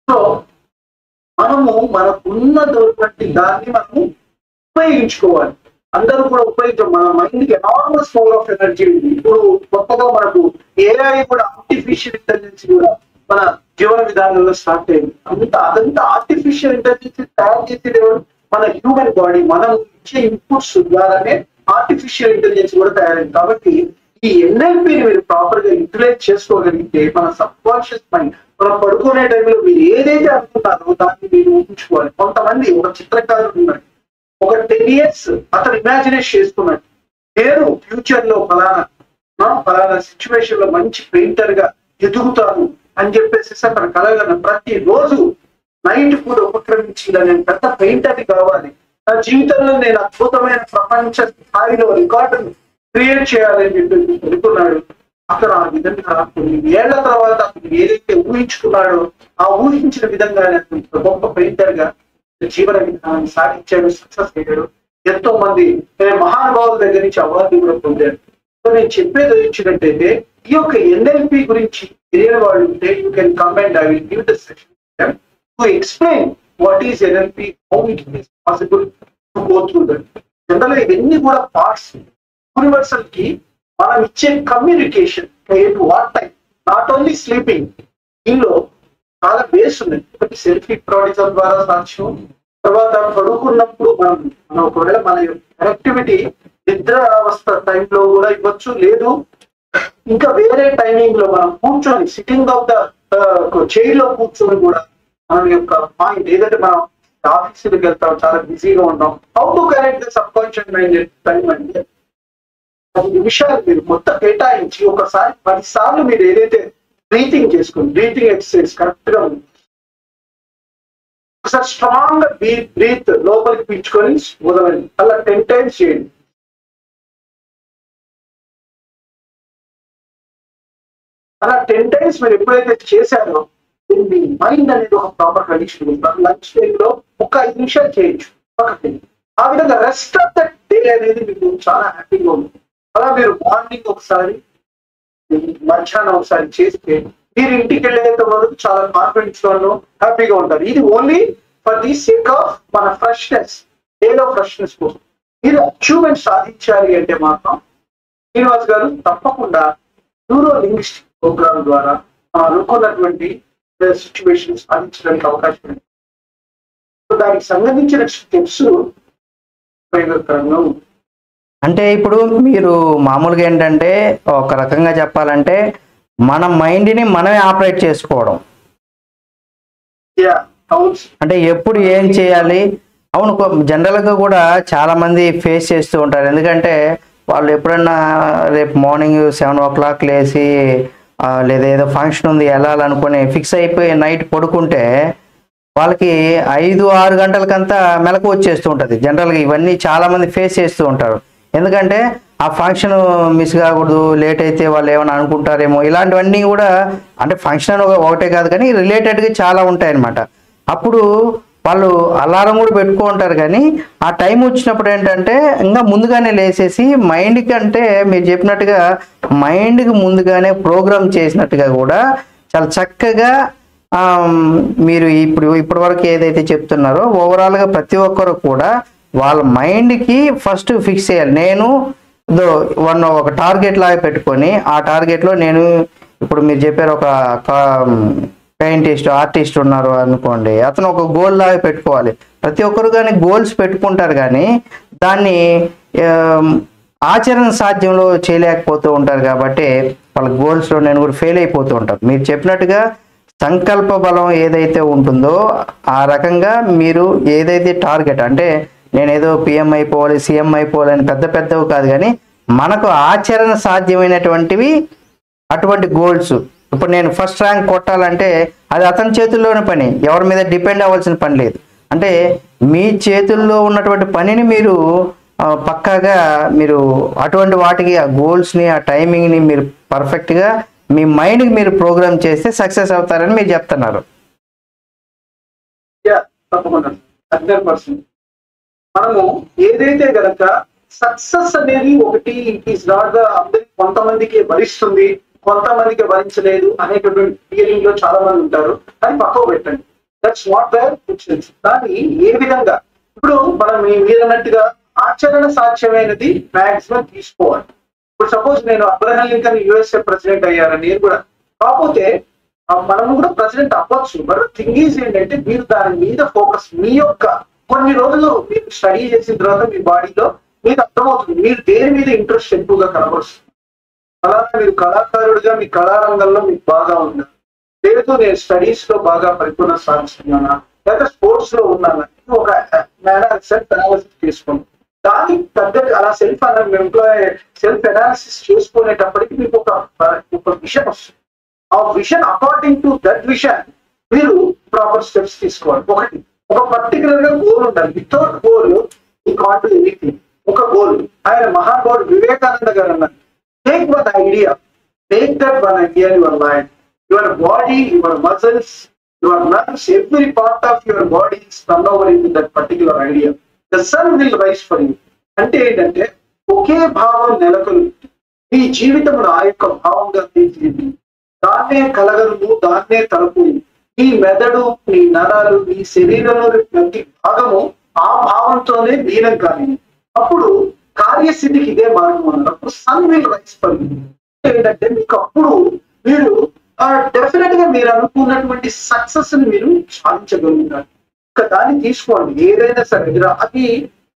సో మనము మనకున్నటువంటి దాన్ని మనము ఉపయోగించుకోవాలి. అందరూ కూడా ఉపయోగించాం. మన మైండ్ కి ఎనార్మస్ పవర్ ఆఫ్ ఎనర్జీ ఉంది. ఇప్పుడు కొత్తగా మనకు ఏఐ కూడా ఆర్టిఫిషియల్ ఇంటెలిజెన్స్ కూడా మన జీవన విధానంలో స్టార్ట్ అయింది. అదంతా ఆర్టిఫిషియల్ ఇంటెలిజెన్స్ తయారు చేసేది మన హ్యూమన్ బాడీ. మనం ఇచ్చే ఇన్పుట్స్ ద్వారానే ఆర్టిఫిషియల్ ఇంటెలిజెన్స్ కూడా తయారైంది. కాబట్టి ఈ ఎన్ఎల్పిని మీరు ప్రాపర్ గా యూటిలైజ్ చేసుకోగలిగితే మన సబ్ కాన్షియస్ మైండ్ మనం పడుకునే టైంలో మీరు ఏదైతే అనుకున్నారో దాన్ని మీరు ఊహించుకోవాలి. కొంతమంది ఒక చిత్రకారుడు ఉన్నాడు, ఒక 10 years అతను ఇమాజినేట్ చేసుకున్నాడు, నేను ఫ్యూచర్ లో ఫలానా సిచ్యువేషన్ లో మంచి పెయింటర్ గా ఎదుగుతాను అని చెప్పేసి అతను కలగలను ప్రతి రోజు నైట్ కూడా ఉపక్రమించిందా, నేను పెద్ద పెయింటర్ కావాలి, నా జీవితంలో నేను అద్భుతమైన ప్రపంచ స్థాయిలో రికార్డును క్రియేట్ చేయాలని చెప్పి అనుకున్నాడు. అతను ఆ విధంగా కొన్ని ఏళ్ల తర్వాత అతను ఏదైతే ఊహించుకున్నాడో ఆ ఊహించిన విధంగానే అతను గొప్ప పెయింటర్ గా జీవన విధానాన్ని సాగించాడు, సక్సెస్ అయ్యాడు. ఎంతో మంది మహానుభావుల దగ్గర నుంచి అవార్డు కూడా పొందాడు. సో నేను చెప్పేది వచ్చినట్టయితే ఈ యొక్క ఎన్ఎల్పి గురించి తెలియని వాళ్ళు ఉంటే you can come and I will give the session to explain what is NLP, how it is possible to go through that. General ఇవన్నీ కూడా పార్ట్స్. యూనివర్సల్ కి మనం ఇచ్చే communication at what time, not only sleeping, దీనిలో చాలా base ఉన్నాయి. ఒకటి self hypnotism ద్వారా సాక్ష్యం, తర్వాత పడుకున్నప్పుడు మనం ఒకవేళ మన కనెక్టివిటీ నిద్ర అవస్థ టైంలో కూడా ఇవ్వచ్చు, లేదు ఇంకా వేరే టైమింగ్ లో మనం కూర్చొని సిట్టింగ్ ఆఫ్ ద చైర్ లో కూర్చొని కూడా మన యొక్క మైండ్ ఏదైతే మనం ఆఫీసులకు వెళ్తాం, చాలా బిజీగా ఉంటాం, how to connect the sub conscious mind time అంటే 10 నిమిషాలు మీరు మొత్తం కేటాయించి ఒకసారి 10 సార్లు మీరు ఏదైతే బ్రీతింగ్ చేసుకోండి, బ్రీతింగ్ ఎక్సర్సైజ్ కరెక్ట్ గా ఉంది. ఒకసారి స్ట్రాంగ్ గా బ్రీత్ లోపలికి పీల్చుకొని వదలండి, అలా 10 times చేయండి. అలా 10 times మీరు ఎప్పుడైతే చేశారో మీ మైండ్ అనేది ఒక ప్రాపర్ కండిషన్ ఉంటుంది. లంచ్ టైం లో ఒక 5 నిమిషాలు చేయొచ్చు ఒకటి. ఆ విధంగా రెస్ట్ ఆఫ్ ద డే అనేది మీకు చాలా హ్యాపీగా ఉంటుంది. అలా మీరు మార్నింగ్ ఒకసారి, మధ్యాహ్నం ఒకసారి చేస్తే మీరు ఇంటికి వెళ్ళేంత వరకు చాలా కాన్ఫిడెన్స్ గా హ్యాపీగా ఉంటారు. ఇది only for the sake of మన ఫ్రెష్నెస్, డేలో ఫ్రెష్నెస్ కోసం. మీరు అచీవ్మెంట్ సాధించాలి అంటే మాత్రం శ్రీనివాస్ గారు తప్పకుండా న్యూరో లింగ్విస్టిక్ ప్రోగ్రామ్ ద్వారా అనుకున్నటువంటి సిచ్యువేషన్ సాధించడానికి అవకాశం ఉంది. దానికి సంబంధించిన స్టెప్స్ ఉపయోగకరంగా ఉంది. అంటే ఇప్పుడు మీరు మామూలుగా ఏంటంటే ఒక రకంగా చెప్పాలంటే మన మైండ్ని మనమే ఆపరేట్ చేసుకోవడం, అంటే ఎప్పుడు ఏం చేయాలి. అవును, జనరల్గా కూడా చాలా మంది ఫేస్ చేస్తూ ఉంటారు. ఎందుకంటే వాళ్ళు ఎప్పుడన్నా రేపు మార్నింగ్ 7 o'clock లేచి లేదా ఏదో ఫంక్షన్ ఉంది వెళ్ళాలనుకుని ఫిక్స్ అయిపోయి నైట్ పడుకుంటే వాళ్ళకి 5-6 గంటలకంతా మెలకు వచ్చేస్తూ ఉంటుంది. జనరల్గా ఇవన్నీ చాలా మంది ఫేస్ చేస్తూ ఉంటారు. ఎందుకంటే ఆ ఫంక్షన్ మిస్ కాకూడదు, లేట్ అయితే వాళ్ళు ఏమైనా అనుకుంటారేమో, ఇలాంటివన్నీ కూడా అంటే ఫంక్షన్ ఒకటే కాదు కానీ రిలేటెడ్గా చాలా ఉంటాయి అన్నమాట. అప్పుడు వాళ్ళు అలారం కూడా పెట్టుకుంటారు, కానీ ఆ టైం వచ్చినప్పుడు ఏంటంటే ఇంకా ముందుగానే లేచేసి మైండ్కి, అంటే మీరు చెప్పినట్టుగా మైండ్కి ముందుగానే ప్రోగ్రామ్ చేసినట్టుగా కూడా చాలా చక్కగా మీరు ఇప్పటి వరకు ఏదైతే చెప్తున్నారో ఓవరాల్గా ప్రతి ఒక్కరు కూడా వాళ్ళ మైండ్కి ఫస్ట్ ఫిక్స్ చేయాలి. నేను ఒక టార్గెట్ లాగా పెట్టుకొని ఆ టార్గెట్లో నేను ఇప్పుడు మీరు చెప్పారు ఒక ఆర్టిస్ట్ ఉన్నారు అనుకోండి, అతను ఒక గోల్ లాగా పెట్టుకోవాలి. ప్రతి ఒక్కరు కానీ గోల్స్ పెట్టుకుంటారు కానీ దాన్ని ఆచరణ సాధ్యంలో చేయలేకపోతూ ఉంటారు. కాబట్టి వాళ్ళ గోల్స్లో నేను కూడా ఫెయిల్ అయిపోతూ ఉంటాను. మీరు చెప్పినట్టుగా సంకల్ప బలం ఏదైతే ఉంటుందో ఆ రకంగా మీరు ఏదైతే టార్గెట్, అంటే నేనేదో పిఎం అయిపోవాలి, సీఎం అయిపోవాలి అని పెద్దవి కాదు, కానీ మనకు ఆచరణ సాధ్యమైనటువంటివి అటువంటి గోల్స్. ఇప్పుడు నేను ఫస్ట్ ర్యాంక్ కొట్టాలంటే అది అతని చేతుల్లోని పని, ఎవరి మీద డిపెండ్ అవ్వాల్సిన పని లేదు. అంటే మీ చేతుల్లో ఉన్నటువంటి పనిని మీరు పక్కాగా మీరు అటువంటి వాటికి ఆ గోల్స్ని, ఆ టైమింగ్ని మీరు పర్ఫెక్ట్గా మీ మైండ్కి మీరు ప్రోగ్రామ్ చేస్తే సక్సెస్ అవుతారని మీరు చెప్తున్నారు. తప్పకుండా 100%. మనము ఏదైతే గనక సక్సెస్ అనేది ఒకటి ఇట్ ఈస్ నాట్ ద అందరికి, కొంతమందికి భరిస్తుంది, కొంతమందికి భరించలేదు అనేటటువంటి ఫీలింగ్ లో చాలా మంది ఉంటారు. అది పక్కకు పెట్టండి. That's what their questions. కానీ ఏ విధంగా ఇప్పుడు మనం మీరు అన్నట్టుగా ఆచరణ సాధ్యమైనది మాక్సిమం తీసుకోవాలి. ఇప్పుడు సపోజ్ నేను అబ్రహం లింకన్ యుఎస్ఏ ప్రెసిడెంట్ అయ్యారని నేను కూడా, కాకపోతే మనము కూడా ప్రెసిడెంట్ అవ్వచ్చు. బట్ థింగ్ ఈజ్ ఏంటంటే మీరు దాని మీద ఫోకస్, మీ యొక్క కొన్ని రోజులు మీరు స్టడీ చేసిన తర్వాత మీ బాడీలో మీకు అర్థమవుతుంది మీరు దేని మీద ఇంట్రెస్ట్ ఎక్కువగా కనబరుస్తుంది. అలాగే మీరు కళాకారుడిగా మీ కళారంగంలో మీకు బాగా ఉన్నారు, లేదు నేను స్టడీస్ లో బాగా పరిపూర్ణ సాధిస్తున్నానా లేదా స్పోర్ట్స్ లో ఉన్నానా, ఒక సెల్ఫ్ అనాలిసిస్ చేసుకోండి. దానికి తగ్గట్టు అలా సెల్ఫ్ అనాలిసిస్ చేసుకునేటప్పటికి మీకు ఒక విషన్ వస్తుంది. ఆ vision according to that vision మీరు ప్రాపర్ స్టెప్స్ తీసుకోవాలి. ఒక పర్టికులర్ గా గోల్ ఉండాలి. వితౌట్ గోల్ ఈ కాంట్ ఎనీథింగ్. ఒక గోల్, ఆయన మహానుభావుడు వివేకానంద గారు అన్నారు, take one idea, take that one idea your mind, your body, your muscles, your nerves, every part of your body is turn over in that particular idea, the sun will rise for you. అంటే ఏంటంటే ఒకే భావం నెలకొలు మీ జీవితంలో ఆ యొక్క భావంగా తీర్చిది, దాన్నే కలగలు, దాన్నే తలుపు. నీ మెదడు, నీ నరాలు, నీ శరీరంలోని ప్రతి భాగము ఆ భావంతోనే లీనం కానీ అప్పుడు కార్యస్థితికి ఇదే మార్గం అన్నారు. అప్పుడు sun will rise for you. ఏంటంటే మీకు అప్పుడు మీరు డెఫినెట్ గా మీరు అనుకున్నటువంటి సక్సెస్ ని మీరు సాధించగలుగుతారు. దాన్ని తీసుకోండి. ఏదైనా సరే అది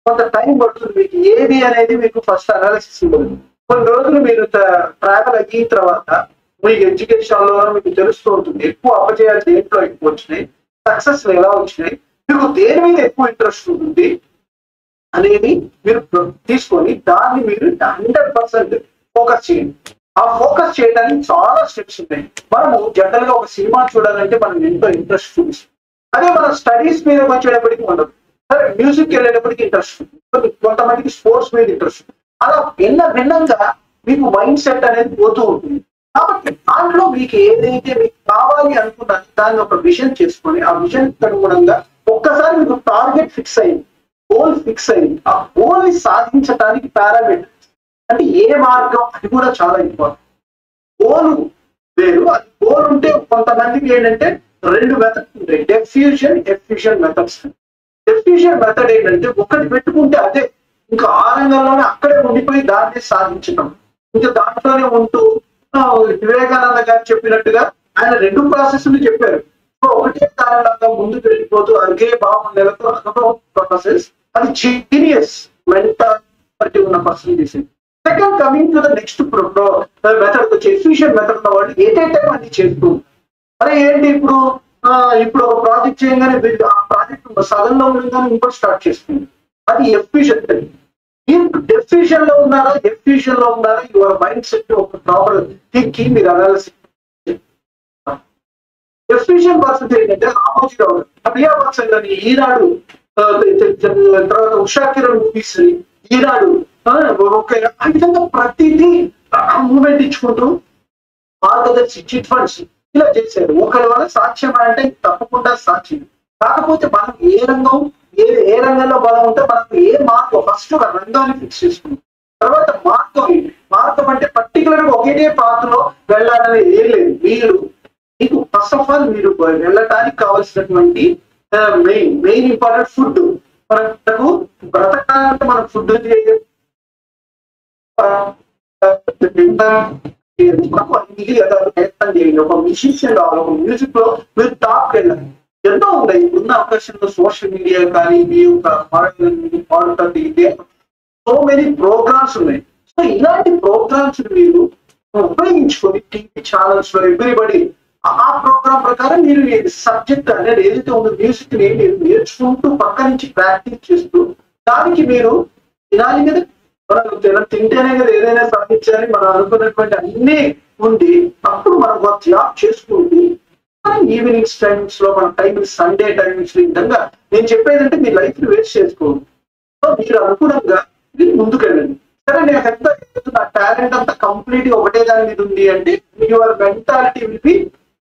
కొంత టైం పడుతుంది. మీకు ఏది అనేది మీకు ఫస్ట్ అనాలిసిస్ ఇవ్వదు. కొన్ని రోజులు మీరు ట్రావెల్ అయిన తర్వాత మీకు ఎడ్యుకేషన్ లో మీకు తెలుస్తూ ఉంటుంది ఎక్కువ అపజయాలు దేంట్లో ఎక్కువ వచ్చినాయి, సక్సెస్ ఎలా వచ్చినాయి, మీకు దేని మీద ఎక్కువ ఇంట్రెస్ట్ ఉంటుంది అనేది మీరు తీసుకొని దాన్ని మీరు 100% ఫోకస్ చేయండి. ఆ ఫోకస్ చేయడానికి చాలా స్టెప్స్ ఉన్నాయి. మనము జనరల్ గా ఒక సినిమా చూడాలంటే మనం ఎంతో ఇంట్రెస్ట్ చూపిస్తాం. అదే మన స్టడీస్ మీద వచ్చేటప్పటికి ఉండదు. సరే మ్యూజిక్ వెళ్ళేటప్పటికి ఇంట్రెస్ట్ ఉంటుంది, కొంతమందికి స్పోర్ట్స్ మీద ఇంట్రెస్ట్ ఉంటుంది. అలా భిన్నంగా మీకు మైండ్ సెట్ అనేది పోతూ ఉంటుంది. కాబట్టి దాంట్లో మీకు ఏదైతే మీకు కావాలి అనుకున్నది దాన్ని ఒక విజన్ చేసుకొని ఆ విజన్ అనుగుణంగా ఒక్కసారి మీకు టార్గెట్ ఫిక్స్ అయింది, గోల్ ఫిక్స్ అయింది, ఆ గోల్ ని సాధించడానికి పారామీటర్ అంటే ఏ మార్గం అది కూడా చాలా ఇంపార్టెంట్. గోల్ వేరు, అది గోల్ ఉంటే కొంతమందికి ఏంటంటే 2 మెథడ్స్ ఉంటాయి, diffusion, effusion methods. Diffusion method ఏంటంటే ఒకటి పెట్టుకుంటే అదే ఇంకా ఆ రంగంలోనే అక్కడే ఉండిపోయి దాన్ని సాధించడం, ఇంకా దాంట్లోనే ఉంటూ వివేకానంద గారు చెప్పినట్టుగా ఆయన 2 ప్రాసెస్లు చెప్పారు. సో ఒకటే కారణంగా ముందుకు వెళ్ళిపోతూ అదే భావం నెలతో అనుభవ ప్రాసెస్, అది జీనియస్ మెంటాలిటీ ఉన్న పర్సన్ చేసింది. Second coming to the next method వచ్చి ఎఫిషియెంట్ మెథడ్ వాళ్ళు ఏదైతే అది చేస్తూ అరే ఏంటి ఇప్పుడు ఒక ప్రాజెక్ట్ చేయగానే ఆ ప్రాజెక్ట్ సడన్ లో ఉండగానే ఇంకోటి స్టార్ట్ చేస్తుంది, అది ఎఫిషియెంట్. మీరు డెఫిషన్ లో ఉన్నారా, ఎఫిషియన్ లో ఉన్నారా, యువర్ మైండ్ సెట్ ఒక ప్రాపర్ థింకింగ్ మీరు అనాలిసిస్. ఎఫిషియన్ పర్సన్ ఏంటంటే రామోజీరావు గారు, ప్రియాపర్సన్ గారిని ఈనాడు, తర్వాత ఉషా కిరణ్ మూవీస్, ఈనాడు ఆ విధంగా ప్రతిదీ మూమెంట్ ఇచ్చుకుంటూ మార్గదర్శి, చిట్ ఫండ్స్ ఇలా చేశారు. ఒకరి వల్ల సాక్ష్యం అంటే తప్పకుండా సాక్ష్యం. కాకపోతే మనం ఏ రంగంలో బలం ఉంటే మనకు ఏ మార్గం ఫస్ట్ ఒక రంగాన్ని ఫిక్స్ చేసుకుంటాం. తర్వాత మార్గం అంటే పర్టికులర్ గా ఒకటే పాత్రలో వెళ్ళాలనేది ఏం లేదు. మీకు ఫస్ట్ ఆఫ్ ఆల్ మీరు వెళ్ళటానికి కావాల్సినటువంటి మెయిన్ ఇంపార్టెంట్ ఫుడ్. మనకు బ్రతకాలంటే మనం ఫుడ్ చేయాలి, ఒక మ్యూజిషియన్ కావాలి, ఒక మ్యూజిక్ లో మీరు టాప్ వెళ్ళాలి. ఎంతో ఉన్నాయి ఉన్న అవకాశంలో సోషల్ మీడియా కానీ మీ యొక్క సో మెనీ ప్రోగ్రామ్స్ ఉన్నాయి. సో ఇలాంటి ప్రోగ్రామ్స్ మీరు ఉపయోగించుకొని టీవీ ఛానల్స్ లో ఎవ్రీబడి ఆ ప్రోగ్రామ్ ప్రకారం మీరు సబ్జెక్ట్ అనేది ఏదైతే ఉందో మ్యూజిక్ ని మీరు నేర్చుకుంటూ పక్క నుంచి ప్రాక్టీస్ చేస్తూ దానికి మీరు తినాలి కదా, మనం తింటేనే కదా ఏదైనా సాధించాలి, మనం అనుకున్నటువంటి అన్ని ఉండి అప్పుడు మనం ఒక జాబ్ చేసుకుంటూ ఈవినింగ్స్ టైమ్స్ లో మన టైమింగ్స్, సండే టైమింగ్స్ విధంగా నేను చెప్పేదంటే మీ లైఫ్ ని వేస్ట్ చేసుకోండి. సో మీరు అనుగుణంగా మీరు ముందుకు వెళ్ళండి. సరే నేను ఎంత నా టాలెంట్ అంతా కంప్లీట్ గా ఒకటే దాని మీద ఉంది అంటే యువర్ మెంటాలిటీ విల్ బి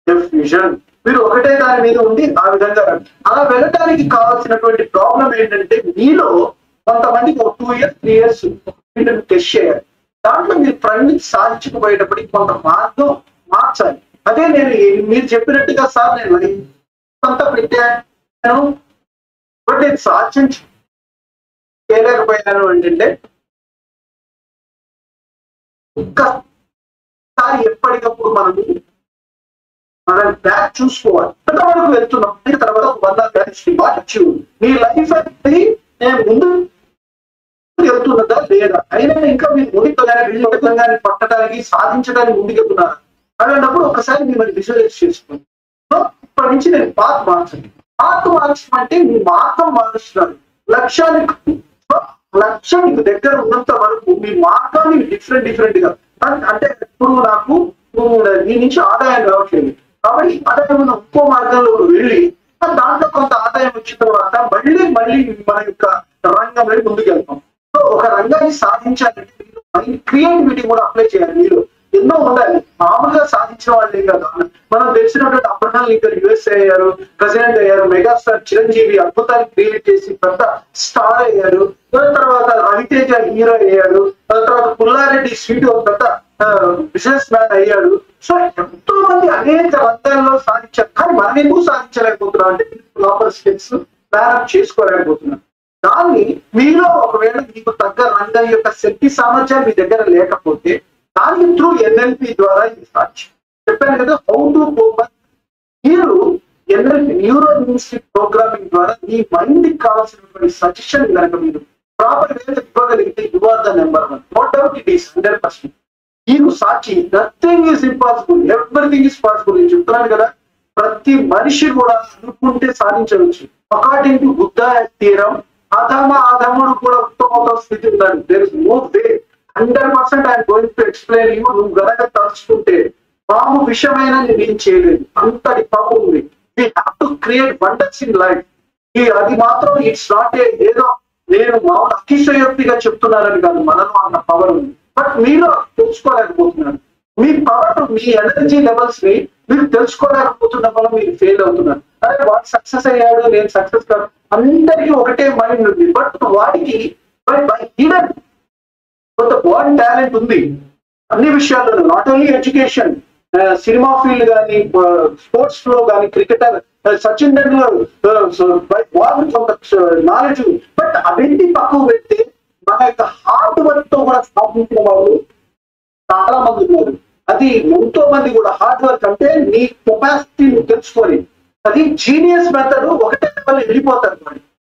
డెఫిషన్. మీరు ఒకటే దాని మీద ఉండి ఆ విధంగా అలా వెళ్ళటానికి కావాల్సినటువంటి ప్రాబ్లం ఏంటంటే మీలో కొంతమందికి ఒక 2 years 3 years టెస్ట్ చేయాలి. దాంట్లో మీరు ప్రయాణించి సాధించకపోయేటప్పటికి కొంత మార్గం మార్చాలి. అదే మీరు చెప్పినట్టుగా సార్ నేను లైఫ్ అంతా పెట్టాను బట్ నేను సాధ్యం చేయలేకపోయాను ఏంటంటే ఒక్కసారి ఎప్పటికప్పుడు మనం బ్యాక్ చూసుకోవాలి. ఎంతవరకు వెళ్తున్నాం తర్వాత 100 బ్యాక్ మీ లైఫ్ అనేది నేను ముందు వెళ్తున్నదా లేదా, అయినా ఇంకా మీరు ముందుకు పట్టడానికి సాధించడానికి ముందుకెళ్తున్నారు అలాంటప్పుడు ఒకసారి మిమ్మల్ని విజువలైజ్ చేసుకోండి. సో ఇప్పటి నుంచి నేను పాత్ మార్చండి. పాత్ మార్చడం అంటే మీ మార్గం మారుస్తున్నారు. లక్ష్యానికి లక్ష్యం మీకు దగ్గర ఉన్నంత వరకు మీ మార్గాన్ని డిఫరెంట్ గా, అంటే ఇప్పుడు నాకు దీని నుంచి ఆదాయం రావట్లేదు కాబట్టి ఆదాయం ఉన్న ఇంకో మార్గంలో వెళ్ళి దాంట్లో కొంత ఆదాయం వచ్చిన తర్వాత మళ్ళీ మన యొక్క రంగంలో ముందుకు వెళ్తాం. సో ఒక రంగాన్ని సాధించాలంటే క్రియేటివిటీ కూడా అప్లై చేయాలి. మీరు ఎన్నో ఉండాలి. మామూలుగా సాధించిన వాళ్ళే కదా. మనం తెలిసినటువంటి అబ్రహం లింకన్ యుఎస్ఏ అయ్యారు, ప్రెసిడెంట్ అయ్యారు, మెగాస్టార్ చిరంజీవి అద్భుతాన్ని క్రియేట్ చేసి పెద్ద స్టార్ అయ్యారు. దాని తర్వాత రవితేజ హీరో అయ్యాడు. దాని తర్వాత పుల్లారెడ్డి స్వీట్ పెద్ద బిజినెస్ మ్యాన్ అయ్యాడు. సో ఎంతో మంది అనేక రంగాల్లో సాధించారు. కానీ మనం ఎందుకు సాధించలేకపోతున్నాం అంటే ప్రాపర్ స్కిల్స్ డెవలప్ చేసుకోలేకపోతున్నాం. దాన్ని మీలో ఒకవేళ మీకు తగ్గ రంగం యొక్క శక్తి సామర్థ్యాలు మీ దగ్గర లేకపోతే దానికి త్రూ ఎన్ఎల్పి ద్వారా ఇది సాధ్యం. చెప్పాను కదా, హౌ టు కోపర్. మీరు ఎన్ఎల్పి న్యూరో లింగ్విస్టిక్ ప్రోగ్రామింగ్ ద్వారా మీ మైండ్ కి కావాల్సినటువంటి సజెషన్ కనుక మీరు ప్రాపర్ వేలో ఇవ్వగలిగితే you are the number 1. No doubt it is 100%. మీకు Sakshi nothing is impossible, everything is possible. నేను చెప్తున్నాను కదా, ప్రతి మనిషి కూడా అనుకుంటే సాధించవచ్చు. అకార్డింగ్ టు బుద్ధ తీరం అధముడు కూడా ఉత్తమోత్తమ స్థితి ఉన్నాడు. There is no way. 100% I'm going to explain you. నువ్వు గనక తలుచుకుంటే పాము విషయమైన నేను చేయలేదు, అంతటి పవర్ ఉంది. We have to create wonders in life. అది మాత్రం ఇట్స్ నాట్ ఏదో నేను మామూలు అతిశయోక్తిగా చెప్తున్నారని కాదు, మనలో అన్న పవర్ ఉంది. బట్ మీరు తెలుసుకోలేకపోతున్నారు. మీ పవర్, మీ ఎనర్జీ లెవెల్స్ ని మీరు తెలుసుకోలేకపోతున్న వల్ల మీరు ఫెయిల్ అవుతున్నారు. అదే వాడు సక్సెస్ అయ్యాడు, నేను సక్సెస్ కాదు. అందరికీ ఒకటే మైండ్ ఉంది. బట్ వాడికి కొంత బాడీ టాలెంట్ ఉంది అన్ని విషయాల్లో. Not only education, cinema field కానీ, స్పోర్ట్స్ లో కానీ, క్రికెటర్ సచిన్ టెండూల్కర్ వాళ్ళు కొంత నాలెడ్జ్. బట్ అవన్నీ పక్కకు పెడితే మన యొక్క హార్డ్ వర్క్ తో కూడా సాధించిన వాళ్ళు చాలా మంది ఉన్నారు. అది ఎంతో మంది కూడా హార్డ్ వర్క్ అంటే నీ కెపాసిటీని తెలుసుకొని అది జీనియస్ మెథడ్ ఒకటే వాళ్ళు వెళ్ళిపోతారు.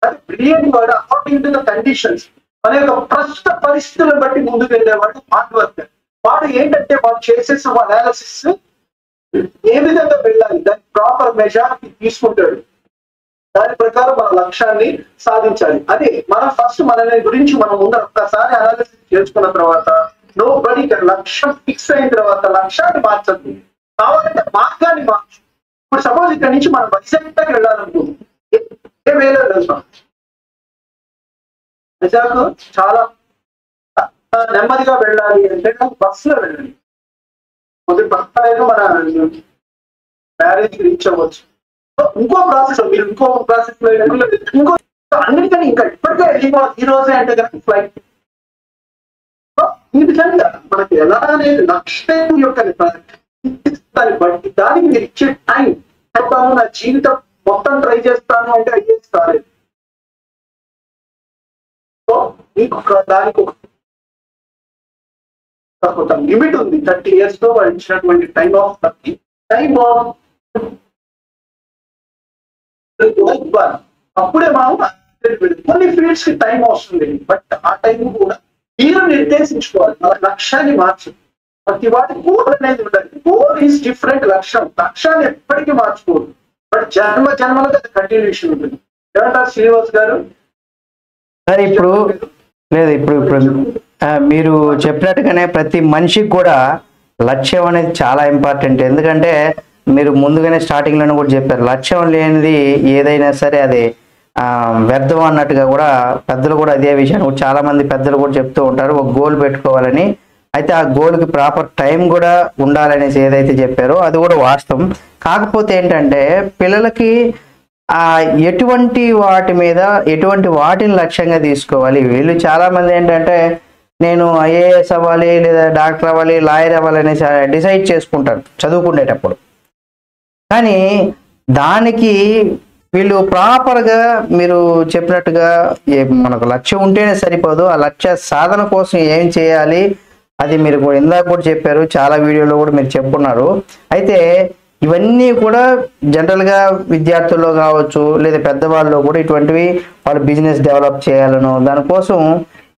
అది brilliant word according to the conditions. మన యొక్క ప్రస్తుత పరిస్థితులను బట్టి ముందుకు వెళ్ళేవాడు హార్డ్ వర్క్. వాడు ఏంటంటే వాడు చేసేసిన అనాలిసిస్ ఏ విధంగా వెళ్ళాలి దాని ప్రాపర్ మెజారిటీ తీసుకుంటాడు. దాని ప్రకారం మన లక్ష్యాన్ని సాధించాలి. అదే మనం ఫస్ట్ మన గురించి మనం ముందర ఒక్కసారి అనాలిసిస్ చేసుకున్న తర్వాత నో బడీ లక్ష్యం ఫిక్స్ అయిన తర్వాత లక్ష్యాన్ని మార్చద్దు, కావాలంటే మార్గాన్ని మార్చు. ఇప్పుడు సపోజ్ ఇక్కడ నుంచి మనం వైజాగ్ వెళ్ళాలనుకుంటున్నాం, ఏ వేలో వెళ్తాం? వైజాగ్ చాలా నెమ్మదిగా వెళ్ళాలి అంటే బస్సులో వెళ్ళాలి. మొదటి బస్సు మన మ్యారేజ్ రీచ్ అవ్వచ్చు. ఇంకో ప్రాసెస్, మీరు ఇంకో ప్రాసెస్ లో ఇంకో అన్నిటికని ఇంకా ఇప్పటికే ఈ రోజే అంటే కనుక ఫ్లైట్. ఈ విధంగా మనకి ఎలా అనేది లక్ష్యం యొక్క దాన్ని బట్టి దానికి మీరు ఇచ్చే టైం చెప్తాను. నా జీవితం మొత్తం ట్రై చేస్తాను అంటే అయ్యేది కాలేదు. సో మీకు దానికి ఒక లిమిట్ ఉంది. 30 years లో వాళ్ళు ఇచ్చినటువంటి టైం ఆఫ్ 30 టైం ఆఫ్ అప్పుడే మనం కొన్ని ఫీల్డ్స్ కి టైం వస్తుంది. బట్ ఆ టైం కూడా మీరు నిర్దేశించుకోవాలి. మన లక్ష్యాన్ని మార్చు. ప్రతి వాటి గోల్ అనేది ఉండాలి. Goal is different. లక్ష్యాన్ని ఎప్పటికీ మార్చుకోవద్దు. బట్ జన్మలకు అది కంటిన్యూషన్ ఉంటుంది. ఏమంటారు శ్రీనివాస్ గారు? సరే, ఇప్పుడు లేదు, ఇప్పుడు మీరు చెప్పినట్టుగానే ప్రతి మనిషికి కూడా లక్ష్యం అనేది చాలా ఇంపార్టెంట్. ఎందుకంటే మీరు ముందుగానే స్టార్టింగ్లోనే కూడా చెప్పారు, లక్ష్యం లేనిది ఏదైనా సరే అది వ్యర్థం అన్నట్టుగా కూడా పెద్దలు కూడా అదే విషయాన్ని చాలా మంది పెద్దలు కూడా చెప్తూ ఉంటారు, ఒక గోల్ పెట్టుకోవాలని. అయితే ఆ గోల్కి ప్రాపర్ టైం కూడా ఉండాలనేసి ఏదైతే చెప్పారో అది కూడా వాస్తవం. కాకపోతే ఏంటంటే పిల్లలకి ఎటువంటి వాటి మీద ఎటువంటి వాటిని లక్ష్యంగా తీసుకోవాలి. వీళ్ళు చాలా మంది ఏంటంటే నేను ఐఏఎస్ అవ్వాలి, లేదా డాక్టర్ అవ్వాలి, లాయర్ అవ్వాలి అనేసి డిసైడ్ చేసుకుంటారు చదువుకునేటప్పుడు. కానీ దానికి వీళ్ళు ప్రాపర్గా మీరు చెప్పినట్టుగా మనకు లక్ష్యం ఉంటేనే సరిపోదు. ఆ లక్ష్య సాధన కోసం ఏం చేయాలి అది మీరు కూడా ఇందాక కూడా చెప్పారు, చాలా వీడియోలో కూడా మీరు చెప్పున్నారు. అయితే ఇవన్నీ కూడా జనరల్గా విద్యార్థుల్లో కావచ్చు, లేదా పెద్దవాళ్ళలో కూడా ఇటువంటివి వాళ్ళు బిజినెస్ డెవలప్ చేయాలను దానికోసం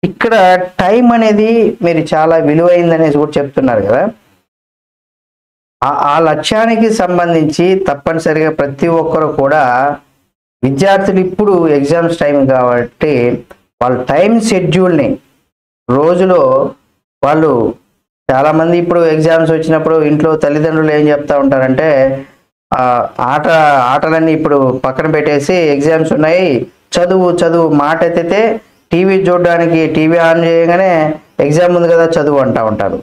ఇక్కడ టైం అనేది మీరు చాలా విలువైందనేసి కూడా చెప్తున్నారు కదా. ఆ లక్ష్యానికి సంబంధించి తప్పనిసరిగా ప్రతి ఒక్కరు కూడా విద్యార్థులు ఇప్పుడు ఎగ్జామ్స్ టైం కాబట్టి వాళ్ళ టైం షెడ్యూల్ని రోజులో వాళ్ళు చాలామంది ఇప్పుడు ఎగ్జామ్స్ వచ్చినప్పుడు ఇంట్లో తల్లిదండ్రులు ఏం చెప్తా ఉంటారంటే ఆటలన్నీ ఇప్పుడు పక్కన పెట్టేసి ఎగ్జామ్స్ ఉన్నాయి, చదువు మాట ఎత్తితే టీవీ చూడడానికి టీవీ ఆన్ చేయగానే ఎగ్జామ్ ఉంది కదా చదువు అంటూ ఉంటారు.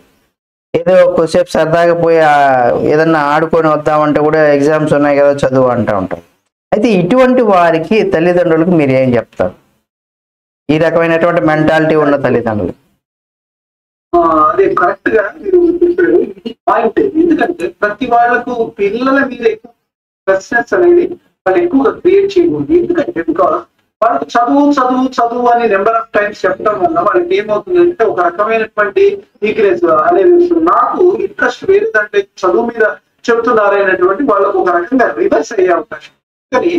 ఏదో కొద్దిసేపు సరదాగా పోయి ఏదన్నా ఆడుకొని వద్దామంటే కూడా ఎగ్జామ్స్ ఉన్నాయి కదా చదువు అంటూ ఉంటారు. అయితే ఇటువంటి వారికి తల్లిదండ్రులకు మీరు ఏం చెప్తారు, ఈ రకమైనటువంటి మెంటాలిటీ ఉన్న తల్లిదండ్రులు? అదే కరెక్ట్ గా మీరు చెప్పారు, ఇది పాయింట్. ఎందుకంటే ప్రతి వాళ్ళకు పిల్లల మీద ఎక్కువ క్వశ్చన్స్ అనేది వాళ్ళు ఎక్కువగా క్రియేట్ చేయకూడదు. ఎందుకంటే బికాస్ వాళ్ళకి చదువు అని నెంబర్ ఆఫ్ టైమ్స్ చెప్పడం వల్ల వాళ్ళకి ఏమవుతుందంటే ఒక రకమైనటువంటి వీక్నెస్ అనేది వస్తుంది. నాకు ఇంట్రెస్ట్ వేరేదంటే చదువు మీద చెప్తున్నారనేటువంటి వాళ్ళకు ఒక రకంగా రివర్స్ అయ్యే అవకాశం. కానీ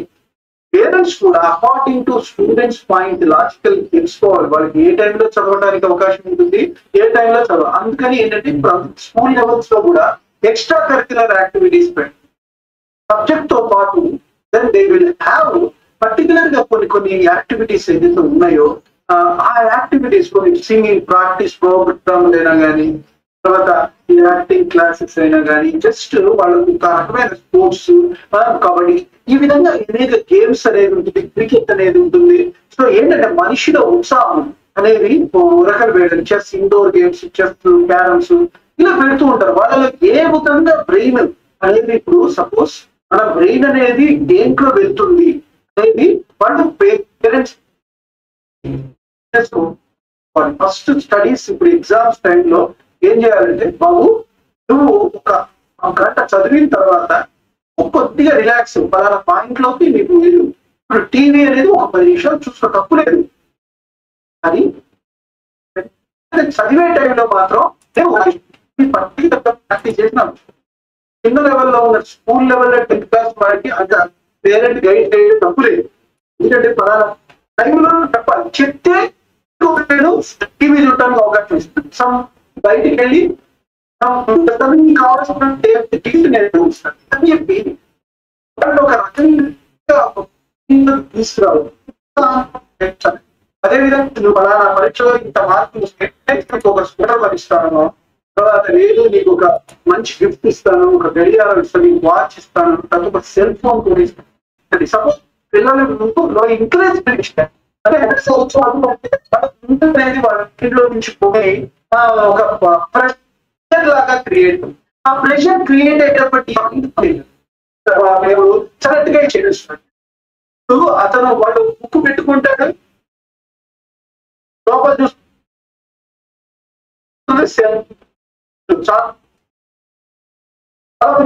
పేరెంట్స్ కూడా according to students point logical తెలుసుకోవాలి, వాళ్ళకి ఏ టైంలో చదవడానికి అవకాశం ఉంటుంది, ఏ టైంలో చదవాలి. అందుకని ఏంటంటే ఇప్పుడు స్కూల్ లెవెల్స్ లో కూడా ఎక్స్ట్రా కరిక్యులర్ యాక్టివిటీస్ పెట్టి సబ్జెక్ట్ తో పాటు then they will have particular గా కొన్ని యాక్టివిటీస్ ఏదైతే ఉన్నాయో ఆ యాక్టివిటీస్ కొన్ని సింగింగ్ ప్రాక్టీస్ ప్రోగ్రామ్ అయినా కానీ, తర్వాత యాక్టింగ్ క్లాసెస్ అయినా కానీ, జస్ట్ వాళ్ళకు ఒక రకమైన స్పోర్ట్స్, కబడ్డీ, ఈ విధంగా అనేక గేమ్స్ అనేది ఉంటుంది, క్రికెట్ అనేది ఉంటుంది. సో ఏంటంటే మనిషిలో ఉత్సాహం అనేది రకాలు వేయడం, chess, indoor games, chess, carroms ఇలా పెడుతూ ఉంటారు. వాళ్ళలో ఏ విధంగా బ్రెయిన్ అనేది, ఇప్పుడు సపోజ్ మన బ్రెయిన్ అనేది దేంట్లో వెళ్తుంది అనేది వాళ్ళు పేరెంట్స్ ఫస్ట్ స్టడీస్ ఇప్పుడు ఎగ్జామ్స్ టైంలో ఏం చేయాలంటే, బాబు నువ్వు ఒక గంట చదివిన తర్వాత కొద్దిగా రిలాక్స్ పలానా పాయింట్ లోకి నీకు లేదు. ఇప్పుడు టీవీ అనేది ఒక 10 నిమిషాలు చూసుకో, తప్పు లేదు. అది చదివే టైంలో మాత్రం ప్రాక్టీస్ చేసినాం. చిన్న లెవెల్లో ఉన్న స్కూల్ లెవెల్లో 10th క్లాస్ వారికి అంత పేరెంట్ గైడ్ చేయడం తప్పు లేదు. ఎందుకంటే పలానా టైంలో చెప్పాలి, చెప్తే టీవీ చూడటానికి అవకాశం ఇస్తుంది. సమ్ బయటికి వెళ్ళి కావాల్సిన అని చెప్పి వాళ్ళు ఒక రకంగా తీసుకురావు. అదేవిధంగా నువ్వు పలానా పరీక్షలో ఇంత మార్కులు ఒక స్కూటర్ ఇస్తాను, తర్వాత లేదు నీకు ఒక మంచి గిఫ్ట్ ఇస్తాను, ఒక గడియారం ఇస్తాను, నీకు వాచ్ ఇస్తాను, తర్వాత ఒక సెల్ ఫోన్ కూడా ఇస్తాను. సపోజ్ పిల్లలు ఎంకరేజ్మెంట్ ఇస్తాను అనేది వాళ్ళ ఇంట్లో నుంచి పోయి ఒక ప్రెషర్ లాగా క్రియేట్, ఆ ప్రెషర్ క్రియేట్ అయ్యేటప్పటి కరెక్ట్ గా చేస్తాడు. అతను వాడు బుక్ పెట్టుకుంటాడు, లోపల చూస్తుంది చాలా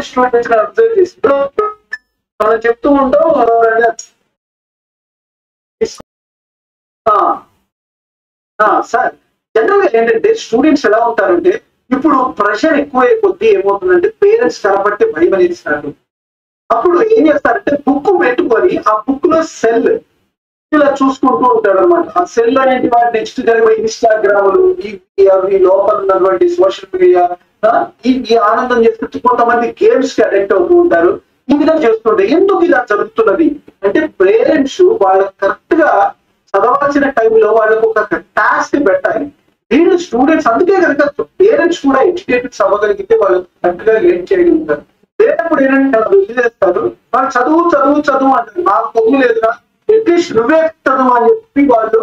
స్టూడెంట్స్ అబ్జర్వ్ చేసి మనం చెప్తూ ఉంటాం. సార్ జనరల్ గా ఏంటంటే స్టూడెంట్స్ ఎలా ఉంటారంటే, ఇప్పుడు ప్రెషర్ ఎక్కువ కొద్దీ ఏమవుతుందంటే పేరెంట్స్ కనబట్టి భయం అనేది స్టార్ట్. అప్పుడు ఏం చేస్తారంటే బుక్ పెట్టుకొని ఆ బుక్ లో సెల్ ఇలా చూసుకుంటూ ఉంటాడు అనమాట. ఆ సెల్ అనేది వాడు నెక్స్ట్ జరిగే ఇన్స్టాగ్రాములు, అవి లోపల ఉన్నటువంటి సోషల్ మీడియా, ఈ ఆనందం చేస్తూ కొంతమంది గేమ్స్ కి అడిక్ట్ అవుతూ ఉంటారు. ఈ విధంగా చేస్తుంటే ఎందుకు ఇలా జరుగుతున్నది అంటే, పేరెంట్స్ వాళ్ళకి కరెక్ట్ గా చదవాల్సిన టైంలో వాళ్ళకు ఒక టాస్క్ పెట్టాలి. వీళ్ళు స్టూడెంట్స్ అందుకే కనుక పేరెంట్స్ కూడా ఎడ్యుకేటెడ్స్ అవ్వగలిగితే వాళ్ళు కరెక్ట్ గా ఏం చేయగలుగుతారు. లేనప్పుడు ఏంటంటే వదిలేస్తారు, వాళ్ళు చదువు అంటారు. నాకు పొంగు లేదురా, అట్లీస్ట్ నువ్వే చదువు అని చెప్పి వాళ్ళు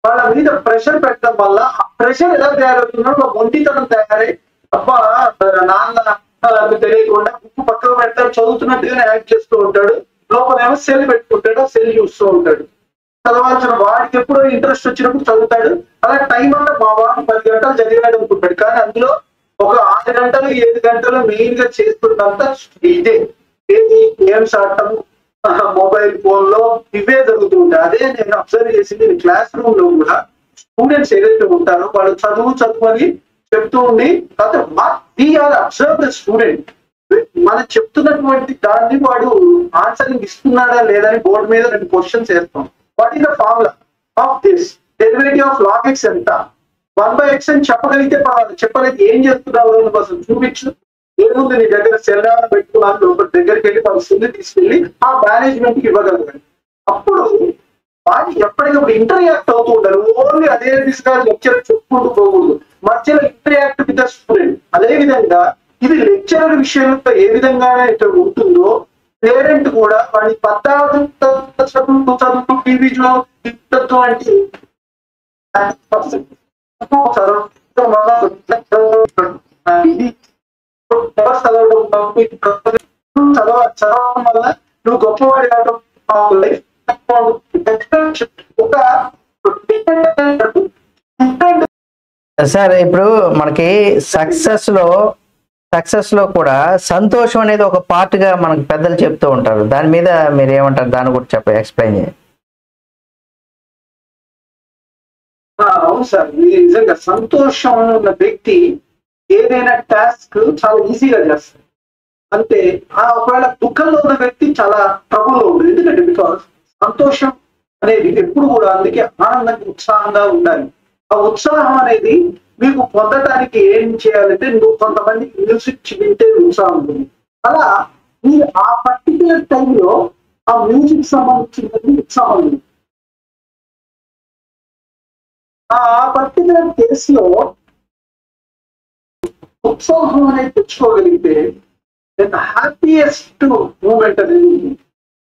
వాళ్ళ మీద ప్రెషర్ పెట్టడం వల్ల ఆ ప్రెషర్ ఎలా తయారవుతున్నారో మొండితనం తయారై, అబ్బా నాన్న తెలియకుండా బుక్ పక్కకు పెడతాడు, చదువుతున్నట్టుగానే యాక్ట్ చేస్తూ ఉంటాడు, లోపల ఏమో సెల్ పెట్టుకుంటాడు, సెల్ చూస్తూ ఉంటాడు. చదవాల్సిన వాడికి ఎప్పుడో ఇంట్రెస్ట్ వచ్చినప్పుడు చదువుతాడు. అలా టైం అంటే మా వాడిని 10 గంటలు చదివాడు అనుకుంటాడు, కానీ అందులో ఒక 6 గంటలు 7 గంటలు మెయిన్ గా చేస్తున్నంత ఇదే గేమ్స్ ఆడటం, మొబైల్ ఫోన్ లో ఇవే జరుగుతూ ఉంటాయి. అదే నేను అబ్జర్వ్ చేసింది క్లాస్ రూమ్ లో కూడా స్టూడెంట్స్ ఏదైతే ఉంటారో వాళ్ళు చదువు అని చెప్తూ ఉండి, అబ్జర్వ్ ద స్టూడెంట్ మనం చెప్తున్నటువంటి దాన్ని వాడు ఆన్సరింగ్ ఇస్తున్నాడా లేదని బోర్డు మీద 2 క్వశ్చన్స్ వేస్తాం. What is the formula of this, derivative of log x ఎంత, 1/x అని చెప్పగలిగితే పర్వాలేదు, చెప్పలేదు ఏం చేస్తున్నావు కోసం చూపించు, ఏముంది నీ దగ్గర సెల్ పెట్టుకున్నాను లోపల దగ్గరికి వెళ్ళి వాళ్ళ సెల్ తీసుకెళ్ళి ఆ మేనేజ్మెంట్ కి ఇవ్వగలగాలి. అప్పుడు వాటి ఎప్పటికప్పుడు ఇంటర్యాక్ట్ అవుతూ ఉండాలి. ఓన్లీ అదే దిశగా లెక్చర్ చెప్పుకుంటూ పోకూడదు, మధ్యలో ఇంటర్యాక్ట్ విత్ ద స్టూడెంట్. అదే విధంగా ఇది లెక్చరర్ విషయంలో ఏ విధంగా అయితే ఉంటుందో పేరెంట్ కూడా వాడి చదువు టీవీ అంటే చదవడం వల్ల నువ్వు గొప్పవాడి కావడం లైఫ్ ఒక సార్ ఇప్పుడు మనకి సక్సెస్ లో కూడా సంతోషం అనేది ఒక పార్ట్ గా మనకు పెద్దలు చెప్తూ ఉంటారు. దాని మీద మీరు ఏమంటారు? దాని గురించి ఎక్స్ప్లెయిన్ చేయండి. అవును సార్, నిజంగా సంతోషం ఉన్న వ్యక్తి ఏదైనా టాస్క్ చాలా ఈజీగా చేస్తారు. అంటే ఒకవేళ దుఃఖంలో ఉన్న వ్యక్తి చాలా ట్రబుల్లో ఉంటుంది. ఎందుకంటే బికాస్ సంతోషం అనేది ఎప్పుడు కూడా అందుకే ఆనందంగా ఉత్సాహంగా ఉండాలి. ఆ ఉత్సాహం అనేది మీకు పొందడానికి ఏం చేయాలంటే నువ్వు కొంతమంది మ్యూజిక్ వింటే ఉత్సాహం ఉంటుంది. అలా మీరు ఆ పర్టికులర్ టైంలో ఆ మ్యూజిక్ సంబంధించిన ఉత్సాహం ఉంది. ఆ పర్టికులర్ కేసులో ఉత్సాహం అనేది తెచ్చుకోగలిగితే హ్యాపీయెస్ట్ మూమెంట్ అనేది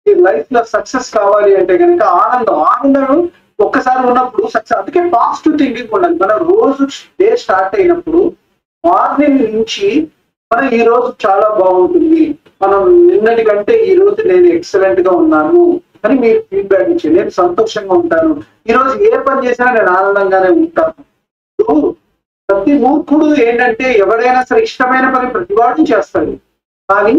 ఈ లైఫ్ లో సక్సెస్ కావాలి అంటే కనుక ఆనందం ఒక్కసారి ఉన్నప్పుడు సక్సెస్. అందుకే పాజిటివ్ థింకింగ్ ఉండాలి. మన రోజు డే స్టార్ట్ అయినప్పుడు మార్నింగ్ నుంచి మనం ఈ రోజు చాలా బాగుంటుంది, మనం నిన్నటి కంటే ఈ రోజు నేను ఎక్సలెంట్ గా ఉన్నాను అని మీరు ఫీడ్బ్యాక్ ఇచ్చి నేను సంతోషంగా ఉంటాను, ఈ రోజు ఏ పని చేసినా నేను ఆనందంగానే ఉంటాను. ప్రతి మూర్ఖుడు ఏంటంటే ఎవరైనా సరే ఇష్టమైన పని ప్రతివాడు చేస్తాడు, కానీ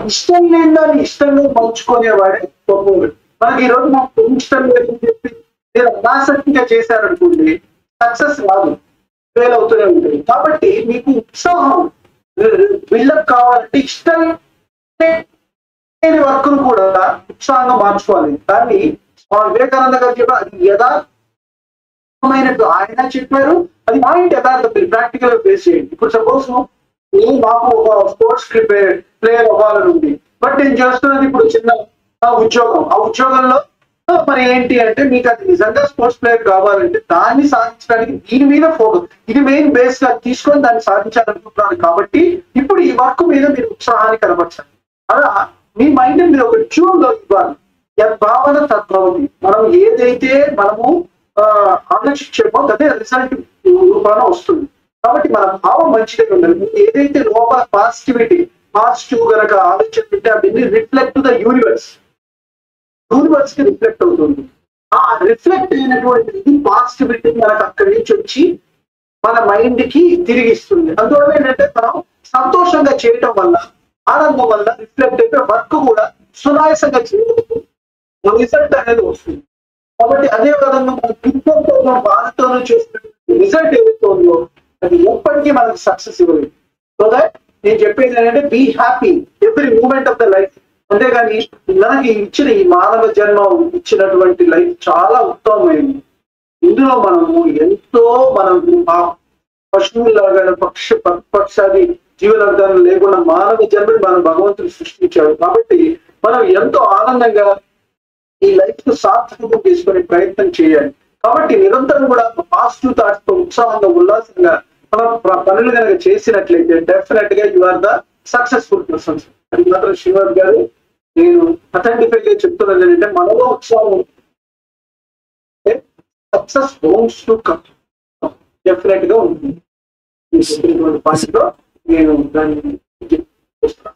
ఇష్టం లేని దాన్ని ఇష్టంగా మలుచుకునేవాడే గొప్పవాడు. మనకి ఈ రోజు మాకు ఇష్టం లేదని చెప్పి మీరు అనాసక్తిగా చేశారనుకోండి సక్సెస్ రాదు, ఫెయిల్ అవుతూనే ఉంటుంది. కాబట్టి మీకు ఉత్సాహం బిల్డప్ కావాలంటే ఇష్టం లేని వర్క్ ను కూడా ఉత్సాహంగా మార్చుకోవాలి. కానీ స్వామి వివేకానంద గారు చెప్పారు, అది యథార్థమైనట్టు ఆయన చెప్పారు, అది పాయింట్ యథార్థం. మీరు ప్రాక్టికల్ గా ఫేస్ చేయండి. ఇప్పుడు సపోజ్ మాకు ఒక స్పోర్ట్స్ ప్లేయర్ అవ్వాలని ఉంది, బట్ నేను చేస్తున్నది ఇప్పుడు చిన్న ఉద్యోగం. ఆ ఉద్యోగంలో మరి ఏంటి అంటే మీకు అది నిజంగా స్పోర్ట్స్ ప్లేయర్ కావాలంటే దాన్ని సాధించడానికి దీని మీద ఫోకస్, ఇది మెయిన్ బేస్ గా తీసుకొని దాన్ని సాధించాలనుకుంటున్నాను. కాబట్టి ఇప్పుడు ఈ వర్క్ మీద మీరు ఉత్సాహాన్ని కనబరచాలి. అలా మీ మైండ్ మీరు ఒక ట్యూన్ లో ఇవ్వాలి. యద్భావన తద్భవతి. మనం ఏదైతే మనము ఆలోచించేమో అదే రిజల్ట్ రూపాన వస్తుంది. కాబట్టి మన భావం మంచిగా ఉండాలి. ఏదైతే లోపల పాజిటివ్ గనక ఆలోచన ఉంటే అవన్నీ రిఫ్లెక్ట్ టు ద యూనివర్స్ కి రిఫ్లెక్ట్ అవుతుంది. ఆ రిఫ్లెక్ట్ అయినటువంటి పాజిటివిటీ మనకు అక్కడి నుంచి వచ్చి మన మైండ్ కి తిరిగిస్తుంది. అందువల్ల ఏంటంటే మనం సంతోషంగా చేయటం వల్ల ఆనందం వల్ల రిఫ్లెక్ట్ అయిపోయి వర్క్ కూడా సునాయాసంగా చేయడం రిజల్ట్ అనేది వస్తుంది. కాబట్టి అదే విధంగా మన దుఃఖంతోనో బాధతోనో చేసిన రిజల్ట్ ఏదైతే ఉందో అది ఎప్పటికీ మనకు సక్సెస్ ఇవ్వలేదు. సో దట్ నేను చెప్పేది ఏంటంటే be happy every moment of the life. అంతేగాని మనకి ఇచ్చిన ఈ మానవ జన్మ ఇచ్చినటువంటి లైఫ్ చాలా ఉత్తమమైనది. ఇందులో మనము ఎంతో మనం ఆ పశువులాగా పక్షాది జీవనర్థాలు లేకుండా మానవ జన్మని మనం భగవంతుడు సృష్టించాడు. కాబట్టి మనం ఎంతో ఆనందంగా ఈ లైఫ్ కు సార్థకం తీసుకునే ప్రయత్నం చేయాలి. కాబట్టి నిరంతరం కూడా పాజిటివ్ థాట్స్ తో ఉత్సాహంగా ఉల్లాసంగా మనం పనులు కనుక చేసినట్లయితే డెఫినెట్ గా you are the successful persons. అది మాత్రం శ్రీనివాస్ గారు నేను అథెంటిఫై గా చెప్తున్నది ఏంటంటే మనలో ఉత్సాహం success homes to come definite గా ఉంటుంది. పాయింట్లో నేను దాన్ని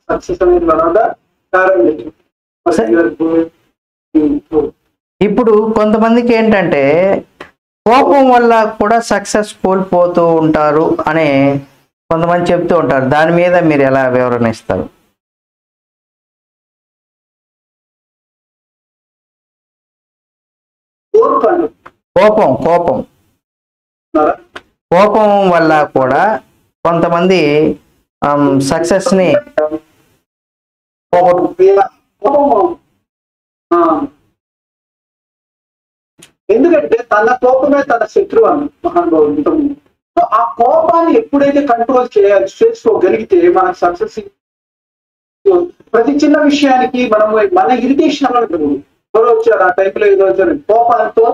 సక్సెస్ అనేది వల్ల ఇప్పుడు కొంతమందికి ఏంటంటే కోపం వల్ల కూడా సక్సెస్ కోల్పోతూ ఉంటారు అని కొంతమంది చెప్తూ ఉంటారు. దాని మీద మీరు ఎలా వివరణ ఇస్తారు? కోపం వల్ల కూడా కొంతమంది సక్సెస్ ని ఎందుకంటే తన కోపమే తన శత్రువు అని మహానుభావుడు. సో ఆ కోపాన్ని ఎప్పుడైతే కంట్రోల్ చేసుకోగలిగితే మనకు సక్సెస్. ప్రతి చిన్న విషయానికి మనం మన ఇరిటేషన్ అన్నట్టు ఎవరో వచ్చారు ఆ టైంలో ఏదో వచ్చారు కోపాలతో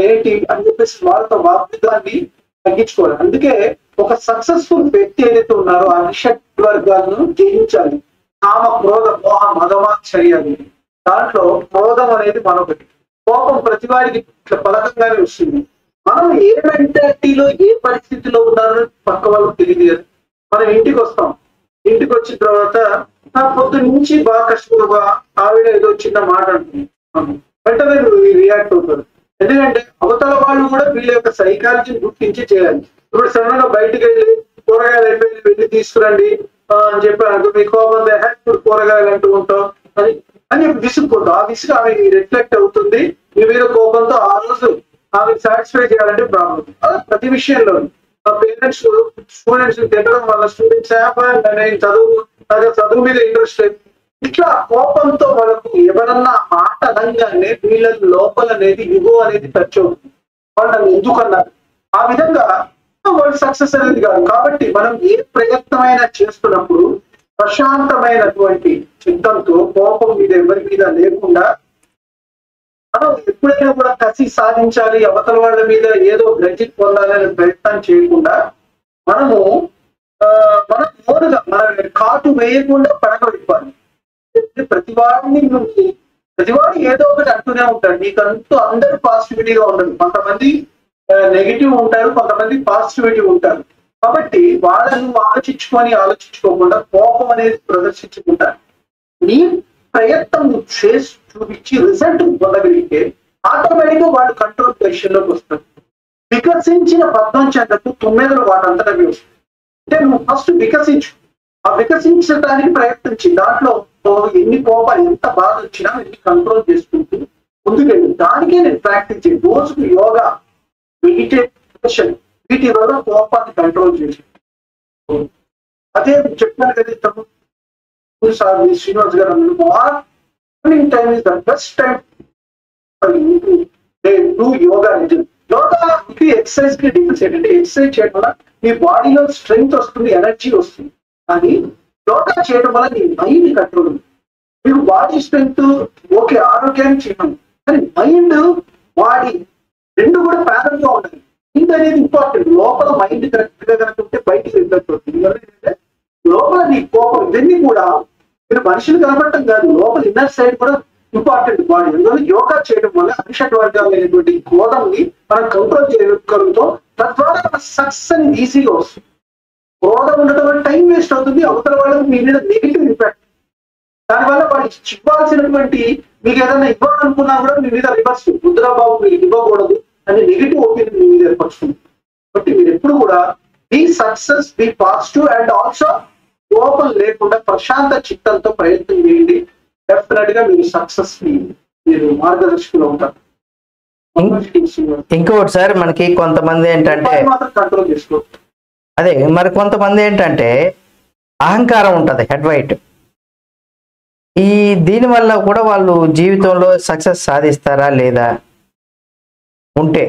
ఏంటి అని చెప్పేసి వాళ్ళతో వాగ్విదాన్ని తగ్గించుకోవాలి. అందుకే ఒక సక్సెస్ఫుల్ వ్యక్తి ఏదైతే ఉన్నారో ఆ నిషత్ వర్గాలను జయించాలి. కామ, క్రోధ, మోహ, మదమాశ్చర్యాలు. దాంట్లో క్రోధం అనేది మనొకటి. కోపం ప్రతివాడికి ఇట్లా పలకంగానే వస్తుంది. మనం ఏ మెంటాలిటీలో ఏ పరిస్థితిలో ఉన్నారో పక్క వాళ్ళకి తెలియదు. మనం ఇంటికి వస్తాం, ఇంటికి వచ్చిన తర్వాత నా పొద్దు నుంచి బాగా కష్టపడి ఆవిడ ఏదో చిన్న మాట అంటుంది, వెంటనే రియాక్ట్ అవుతారు. ఎందుకంటే అవతల వాళ్ళు కూడా వీళ్ళ యొక్క సైకాలజీని గుర్తించి చేయాలి. ఇప్పుడు సడన్ గా బయటకు వెళ్ళి కూరగాయలు అయిపోయి వెళ్ళి తీసుకురండి అని చెప్పాను, మీ కోపం ఇప్పుడు కూరగాయలు అంటూ ఉంటాం అని విసుక్కుంటాం. ఆ విసుగు ఆమె రిఫ్లెక్ట్ అవుతుంది. మీ మీద కోపంతో ఆ రోజు ఆమెకు సాటిస్ఫై చేయాలంటే ప్రాబ్లం. అలా ప్రతి విషయంలో పేరెంట్స్ స్టూడెంట్స్ తిట్టడం వల్ల స్టూడెంట్స్ నేను చదువు మీద ఇంట్రెస్ట్ లేదు. ఇట్లా కోపంతో వాళ్ళకు ఎవరన్నా మాట అనగానే వీళ్ళ లోపల అనేది ఇగో అనేది టచ్ అవుతుంది. వాళ్ళు నన్ను ఎందుకన్నారు ఆ విధంగా వాళ్ళు సక్సెస్ అనేది కాదు. కాబట్టి మనం ఏ ప్రయత్నమైనా చేస్తున్నప్పుడు ప్రశాంతమైనటువంటి చిత్తంతో కోపం మీద ఎవరి మీద లేకుండా మనం ఎప్పుడైనా కూడా కసి సాధించాలి, అవతల వాళ్ళ మీద ఏదో గ్రడ్జి పొందాలనే ప్రయత్నం చేయకుండా మనము మనం మోడుగా మన కాటు వేయకుండా పడగలిపాలి. ప్రతివాడు ఏదో ఒకటి అంటూనే ఉంటాడు. నీకంటూ అందరూ పాజిటివిటీగా ఉండదు. కొంతమంది నెగిటివ్ ఉంటారు, కొంతమంది పాజిటివిటీ ఉంటారు. కాబట్టి వాళ్ళను ఆలోచించుకోకుండా కోపం అనేది ప్రదర్శించకుండా నీ ప్రయత్నం చేసి చూపించి రిజల్ట్ పొందగలిగితే ఆటోమేటిక్ గా వాళ్ళు కంట్రోల్ పొజిషన్ లోకి వస్తారు. వికసించిన పద్మం చెందకు తొమ్మిదలు వాటంతటవి వస్తుంది. అంటే నువ్వు ఫస్ట్ వికసించు. ఆ వికసించడానికి ప్రయత్నించి దాంట్లో ఎన్ని కోపాలు ఎంత బాధ వచ్చినా ఎన్ని కంట్రోల్ చేసుకుంటూ ముందుకెళ్ళి దానికే నేను ప్రాక్టీస్ చేయి. రోజుకు యోగా, మెడిటేషన్ వీటి వల్ల కోపాన్ని కంట్రోల్ చేసి అదే చెప్పాను కదా శ్రీనివాస్ గారు, morning time is the best time do yoga. యోగాకి ఎక్సర్సైజ్ కి డిఫరెన్స్ ఏంటంటే ఎక్సర్సైజ్ చేయడం వల్ల మీ బాడీలో స్ట్రెంగ్త్ వస్తుంది, ఎనర్జీ వస్తుంది. కానీ యోగా చేయడం వల్ల నీ మైండ్ కంట్రోల్ ఉంది. మీకు బాడీ స్ట్రెంగ్త్ ఓకే, ఆరోగ్యాన్ని చేయడం, కానీ మైండ్ బాడీ రెండు కూడా ప్యారల్ గా ఉండాలి. మైండ్ అనేది ఇంపార్టెంట్. లోపల మైండ్ కరెక్ట్ గా కనుక ఉంటే బయటికి రిఫ్లెక్ట్ అవుతుంది. ఏంటంటే లోపల నీ కోపం ఇవన్నీ కూడా మీరు మనుషులు కనబడటం కాదు, లోపల ఇన్నర్ సైడ్ కూడా ఇంపార్టెంట్ బాడీ. అందువల్ల యోగా చేయడం వల్ల అనిషట్ వర్గాలైనటువంటి క్రోధంని మనం కంట్రోల్ చేయగలుగుతాం. తద్వారా మన సక్సెస్ అనేది ఈజీగా వస్తుంది. క్రోధం ఉండటం వల్ల టైం వేస్ట్ అవుతుంది, అవతల వాళ్ళకి మీ మీద నెగిటివ్ ఇంపాక్ట్. దానివల్ల వాళ్ళు ఇవ్వాల్సినటువంటి మీకు ఏదైనా ఇవ్వాలనుకున్నా కూడా మీ మీద రివర్స్ ముద్రాబాబు మీకు ఇవ్వకూడదు అని నెగిటివ్ ఒపీనియన్ మీ మీద ఏర్పరుస్తుంది. కాబట్టి మీరు ఎప్పుడు కూడా be success, be positive and also కోపం లేకుండా ప్రశాంత చిత్తంతో ప్రయత్నం చేయండి. డెఫినెట్ గా మీరు సక్సెస్ మీరు మార్గదర్శకులు ఉంటారు. ఇంకొకటి సార్, మనకి కొంతమంది ఏంటంటే మాత్రం కంట్రోల్ చేసుకోవచ్చు. అదే మరి కొంతమంది ఏంటంటే అహంకారం ఉంటది, హెడ్ వైట్. దీని వల్ల కూడా వాళ్ళు జీవితంలో సక్సెస్ సాధిస్తారా లేదా? ఉంటే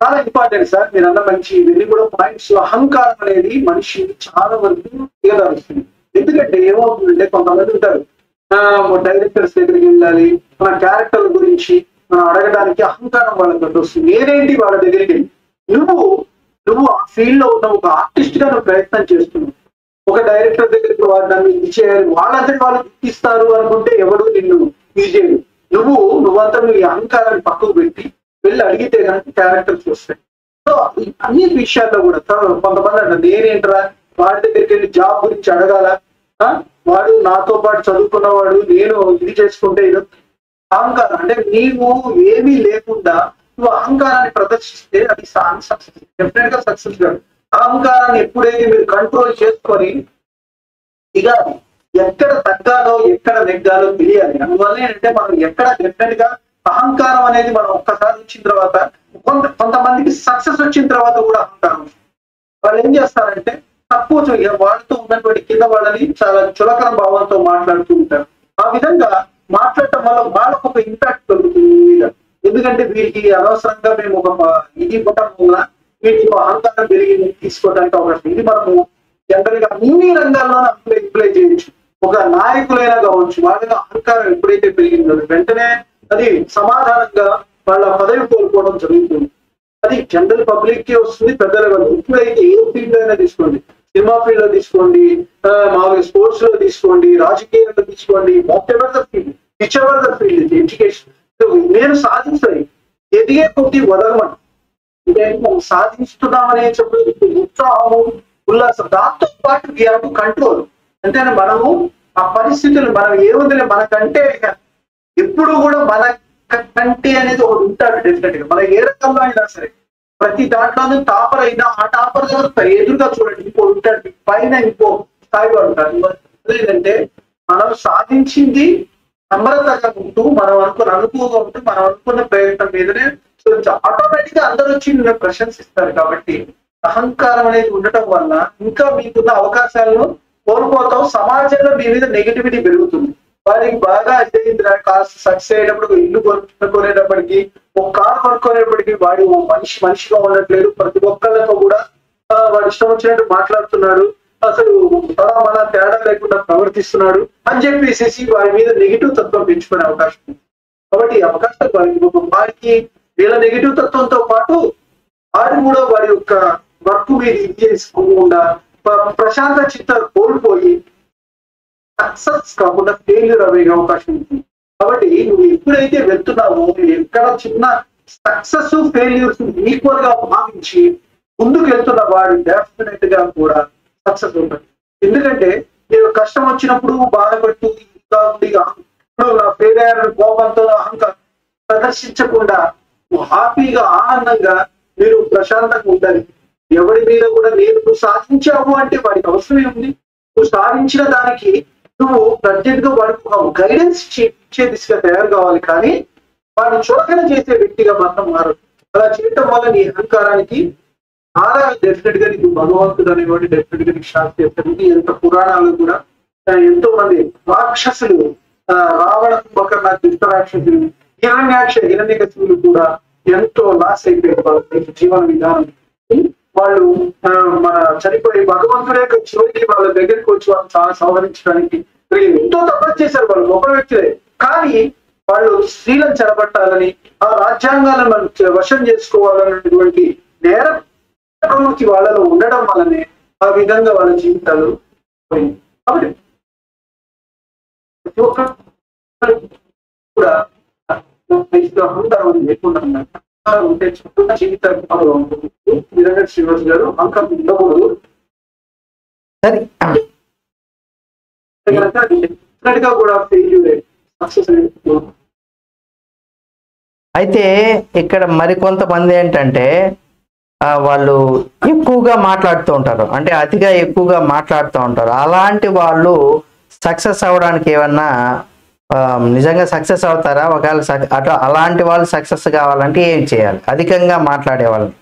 చాలా ఇంపార్టెంట్ సార్ మీరు అన్న మంచి ఇవన్నీ కూడా పాయింట్స్. అహంకారం అనేది మనిషిని చాలా వరకు దిగదారుస్తుంది. ఎందుకంటే ఏమవుతుందంటే కొంతమంది ఉంటారు డైరెక్టర్స్ దగ్గరికి వెళ్ళాలి, మన క్యారెక్టర్ గురించి మనం అడగడానికి అహంకారం వాళ్ళకి వస్తుంది. నేనేంటి వాళ్ళ దగ్గరికి వెళ్ళి నువ్వు ఆ ఫీల్డ్ లో ఉన్న ఒక ఆర్టిస్ట్ గా నువ్వు ప్రయత్నం చేస్తున్నావు. ఒక డైరెక్టర్ దగ్గరికి నన్ను ఇది చేయాలి, వాళ్ళందరికీ వాళ్ళు గుర్తిస్తారు అనుకుంటే ఎవరు నిన్ను ఇది చేయరు. నువ్వంతా నువ్వు ఈ అహంకారాన్ని పక్కకు పెట్టి వెళ్ళి అడిగితే కనుక క్యారెక్టర్స్ వస్తాయి. సో అన్ని విషయాల్లో కూడా కొంతమంది అంటారు నేనేంటరా వాడి దగ్గరికి వెళ్ళి జాబ్ గురించి అడగాల, వాడు నాతో పాటు చదువుకున్నవాడు, నేను ఇది చేసుకుంటే ఇది అహంకారం. అంటే నీవు ఏమీ లేకుండా నువ్వు అహంకారాన్ని ప్రదర్శిస్తే అది సక్సెస్, డెఫినెట్ గా సక్సెస్ కాదు. అహంకారాన్ని ఎప్పుడైతే మీరు కంట్రోల్ చేసుకొని ఇక ఎక్కడ తగ్గాలో ఎక్కడ నెగ్గాలో తెలియాలి. అందువల్ల ఏంటంటే మనం ఎక్కడ డెఫినెట్ గా అహంకారం అనేది మనం ఒక్కసారి వచ్చిన తర్వాత కొంతమందికి సక్సెస్ వచ్చిన తర్వాత కూడా అహంకారం వాళ్ళు ఏం చేస్తారంటే తక్కువ వాళ్ళతో ఉన్నటువంటి కింద వాళ్ళని చాలా చులకన భావంతో మాట్లాడుతూ ఉంటారు. ఆ విధంగా మాట్లాడటం వల్ల వాళ్ళకు ఒక ఇంపాక్ట్ కలుగుతుంది మీద. ఎందుకంటే వీరికి అనవసరంగా మేము ఒక ఇది ఇవ్వటం వల్ల వీటికి అహంకారం పెరిగి తీసుకోవడానికి అవకాశం. ఇది మనము జనరల్ గా అన్ని రంగాల్లోనే అప్లై చేయొచ్చు. ఒక నాయకులైనా కావచ్చు, వాళ్ళ అహంకారం ఎప్పుడైతే పెరిగిందో వెంటనే అది సమాధానంగా వాళ్ళ పదవి కోల్పోవడం జరుగుతుంది. అది జనరల్ పబ్లిక్ కి వస్తుంది, పెద్దల వల్ల. ఇప్పుడైతే ఏ ఫీల్డ్ అయినా తీసుకోండి, సినిమా ఫీల్డ్ లో తీసుకోండి, మామూలుగా స్పోర్ట్స్ లో తీసుకోండి, రాజకీయాల్లో తీసుకోండి, what ever the field, which ever the field, education. నేను సాధిస్తాయి ఎదిగే కొద్ది వదలమని, మనం సాధిస్తున్నామనే చెప్పి ఉత్సాహము, ఉల్లాసం, దాంతో పాటు వీ హావ్ టు కంట్రోల్. అంటే మనము ఆ పరిస్థితులు మనం ఏముందిలే మనకంటే ఎప్పుడు కూడా మన కంటే అనేది ఒకటి ఉంటాడు డెఫినెట్ గా. మన ఏ రకంలో అయినా సరే ప్రతి దాంట్లోనూ టాపర్ అయినా ఆ టాపర్ ఎదురుగా చూడండి ఇంకో ఉంటాడు, పైన ఇంకో స్థాయిలో ఉంటాడు. ఏంటంటే మనం సాధించింది నమ్రతగా ఉంటూ, మనం అనుకువగా ఉంటూ, మనం అనుకున్న ప్రయత్నం మీదనే ఆటోమేటిక్ గా అందరూ వచ్చి నిన్ను ప్రశంసిస్తారు. కాబట్టి అహంకారం అనేది ఉండటం వల్ల ఇంకా మీకున్న అవకాశాలను కోల్పోతాం. సమాజంలో మీ మీద నెగిటివిటీ పెరుగుతుంది. వారికి బాగా అయింది కాస్త సక్సెస్ అయ్యేటప్పుడు ఇల్లు కొనుక్కునేటప్పటికి, ఒక కారు కొనుక్కునేటప్పటికి వాడు మనిషిగా ఉండట్లేదు. ప్రతి ఒక్కళ్ళతో కూడా వాడు ఇష్టం వచ్చినట్టు మాట్లాడుతున్నాడు, అసలు మన తేడా లేకుండా ప్రవర్తిస్తున్నాడు అని చెప్పేసి వారి మీద నెగిటివ్ తత్వం పెంచుకునే అవకాశం ఉంది. కాబట్టి ఈ అవకాశాలు వారికి వీళ్ళ నెగిటివ్ తత్వంతో పాటు వారు కూడా వారి యొక్క వర్క్ మీద ఇది చేసుకోకుండా ప్రశాంత చిత్తాలు కోల్పోయి సక్సెస్ కాకుండా ఫెయిల్యూర్ అయ్యే అవకాశం ఉంది. కాబట్టి నువ్వు ఎప్పుడైతే వెళ్తున్నావో ఎక్కడ చిన్న సక్సెస్ ఫెయిల్యూర్స్ ఈక్వల్ గా భావించి ముందుకు వెళ్తున్న వాడు డెఫినెట్ గా కూడా సక్సెస్ ఉంటుంది. ఎందుకంటే నేను కష్టం వచ్చినప్పుడు బాధపడుతూ ఫెయిల్ అయ్యారని కోపంతో అహంకారం ప్రదర్శించకుండా హ్యాపీగా ఆనందంగా మీరు ప్రశాంతంగా ఉండాలి. ఎవరి మీద కూడా నేను సాధించావు అంటే వాడికి అవసరం ఏముంది? నువ్వు సాధించిన దానికి నువ్వు ప్రత్యేక గా వాడికి ఒక గైడెన్స్ ఇచ్చే దిశగా తయారు కావాలి, కానీ వాడిని చులకన చేసే వ్యక్తిగా మాత్రం మారదు. అలా చేయటం వల్ల నీ అహంకారానికి చాలా డెఫినెట్ గా నీకు భగవంతుడు అనేవాడు డెఫినెట్ గా నీకు శాంతి చేస్తాడు. ఎంత పురాణాలు కూడా ఎంతో మంది రాక్షసులు, రావణ కుంభకర్ణ దుష్టరాక్షసులు, హిరణ్యకశిపులు కూడా ఎంతో లాస్ అయిపోయారు వాళ్ళ జీవన విధానం. వాళ్ళు మన చనిపోయి భగవంతుడే చివరికి వాళ్ళ దగ్గరికి వచ్చి వాళ్ళు చాలా సంహరించడానికి ఎంతో తపస్సు చేశారు. వాళ్ళు గొప్ప వ్యక్తులే, కానీ వాళ్ళు స్త్రీలను చెరబట్టాలని, ఆ రాజ్యాంగాలను మనం వశం చేసుకోవాలన్నటువంటి నేర ప్రవృత్తి వాళ్ళలో ఉండడం వల్లనే ఆ విధంగా వాళ్ళ జీవితాలు పోయింది. కాబట్టి ప్రతి ఒక్కరు కూడా అహంకారం లేకుండా ఉంటే జీవితం ఉంటుంది. శ్రీనివాస్ గారు అహంకారం ఉండకూడదు. కూడా సక్సెస్ అయితే ఇక్కడ మరికొంతమంది ఏంటంటే వాళ్ళు ఎక్కువగా మాట్లాడుతూ ఉంటారు, అంటే అతిగా ఎక్కువగా మాట్లాడుతూ ఉంటారు. అలాంటి వాళ్ళు సక్సెస్ అవ్వడానికి ఏమన్నా నిజంగా సక్సెస్ అవుతారా? ఒకవేళ అలాంటి వాళ్ళు సక్సెస్ కావాలంటే ఏం చేయాలి? అధికంగా మాట్లాడే వాళ్ళు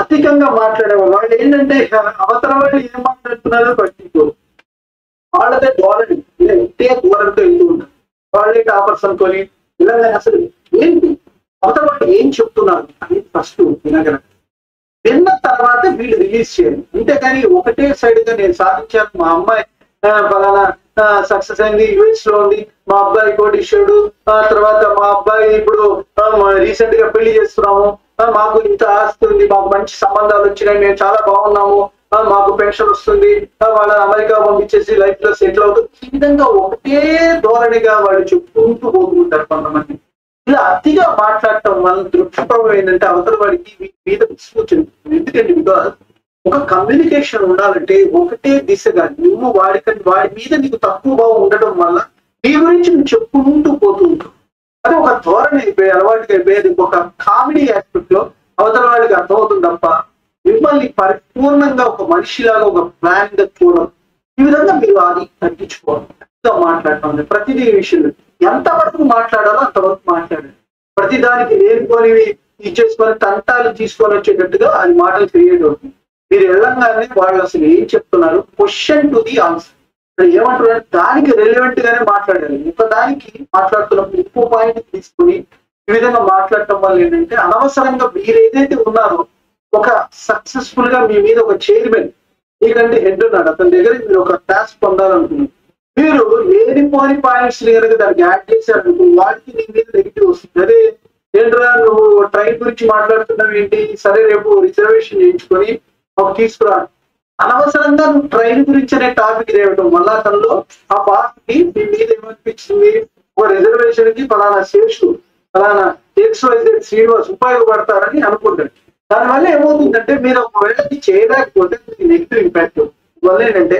అధికంగా మాట్లాడేవాళ్ళు వాళ్ళు ఏంటంటే అవతల వాళ్ళు ఏం మాట్లాడుతున్నారో పట్టించుకోరు. వాళ్ళదే ధోరణి ఇంతే దూరంతో వెళ్తూ ఉంటారు. వాళ్ళే టాపర్స్ అనుకొని ఇలా అసలు ఏంటి అవతల వాళ్ళు ఏం చెప్తున్నారు అని ఫస్ట్ వినగల, విన్న తర్వాత వీళ్ళు రిలీజ్ చేయాలి. అంతేగాని ఒకటే సైడ్ గా నేను సాధించాను, మా అమ్మాయి ఫలానా సక్సెస్ అయింది, యూఎస్ లో ఉంది, మా అబ్బాయి కోటీశ్వరుడు, తర్వాత మా అబ్బాయి ఇప్పుడు రీసెంట్ గా పెళ్లి చేస్తున్నాము, మాకు ఇంత ఆస్తి ఉంది, మాకు మంచి సంబంధాలు వచ్చినాయి, మేము చాలా బాగున్నాము, మాకు పెన్షన్ వస్తుంది, వాళ్ళని అమెరికా పంపించేసి లైఫ్ లో సెటిల్ అవుతుంది. ఈ విధంగా ఒకటే ధోరణిగా వాళ్ళు చెప్పుకుంటూ పోతుంటారు కొంతమంది. ఇలా అతిగా మాట్లాడటం వల్ల దృక్పథం ఏంటంటే అవతల వాడికి మీద విసుకొచ్చింది. ఎందుకంటే బికాస్ ఒక కమ్యూనికేషన్ ఉండాలంటే ఒకటే దిశగా నువ్వు వాడి మీద నీకు తక్కువ భావం ఉండటం వల్ల నీ గురించి నువ్వు చెప్పుకుంటూ పోతూ ఉంటావు. అది ఒక ధోరణి అయిపోయి అలవాటుగా అయిపోయేది. ఒక కామెడీ ఆస్పెక్ట్ లో అవతల వాడికి అర్థమవుతుంది తప్ప మిమ్మల్ని పరిపూర్ణంగా ఒక మనిషిలాగా ఒక ప్లాన్ గా చూడడం. ఈ విధంగా మీరు అది తగ్గించుకోవాలి. మాట్లాడటం ప్రతిదీ విషయంలో ఎంతవరకు మాట్లాడాలో అంతవరకు మాట్లాడాలి. ప్రతిదానికి లేనిపోనివి ఇచ్చేసుకొని తంటాలు తీసుకొని వచ్చేటట్టుగా అది మాటలు క్రియేట్ అవుతుంది. మీరు వెళ్ళంగానే వాళ్ళు అసలు ఏం చెప్తున్నారు, క్వశ్చన్ టు ది ఆన్సర్. ఏమంటారు అంటే దానికి రెలివెంట్ గానే మాట్లాడాలి. దానికి మాట్లాడుతున్నప్పుడు ఇంకో పాయింట్ తీసుకుని ఈ విధంగా మాట్లాడటం వల్ల ఏంటంటే అనవసరంగా మీరు ఏదైతే ఉన్నారో ఒక సక్సెస్ఫుల్ గా మీ మీద ఒక చైర్మన్ మీకంటే హెడ్ ఉన్నాడు, అతని దగ్గర మీరు ఒక టాస్క్ పొందాలనుకున్నారు. మీరు లేనిపోని పాయింట్స్ కనుక దానికి యాడ్ చేశారనుకో వాటికి నీ మీద నెగిటివ్ వస్తుంది. అదే ఏంట్రా నువ్వు ట్రైన్ గురించి మాట్లాడుతున్నావు ఏంటి, సరే రేపు రిజర్వేషన్ చేయించుకొని ఒక తీసుకురా. అనవసరంగా నువ్వు ట్రైన్ గురించి అనే టాపిక్ తేవడం వల్ల అతనిలో ఆ బాస్కి మీ మీద ఏమనిపించింది, ఒక రిజర్వేషన్ కి ఫలానా శేషు ఫలానా XYZ శ్రీనివాస్ ఉపయోగపడతారని అనుకుంటాడు. దానివల్ల ఏమవుతుందంటే మీరు ఒకవేళ చేయలేకపోతే నెగిటివ్ ఇంపాక్ట్ వల్ల ఏంటంటే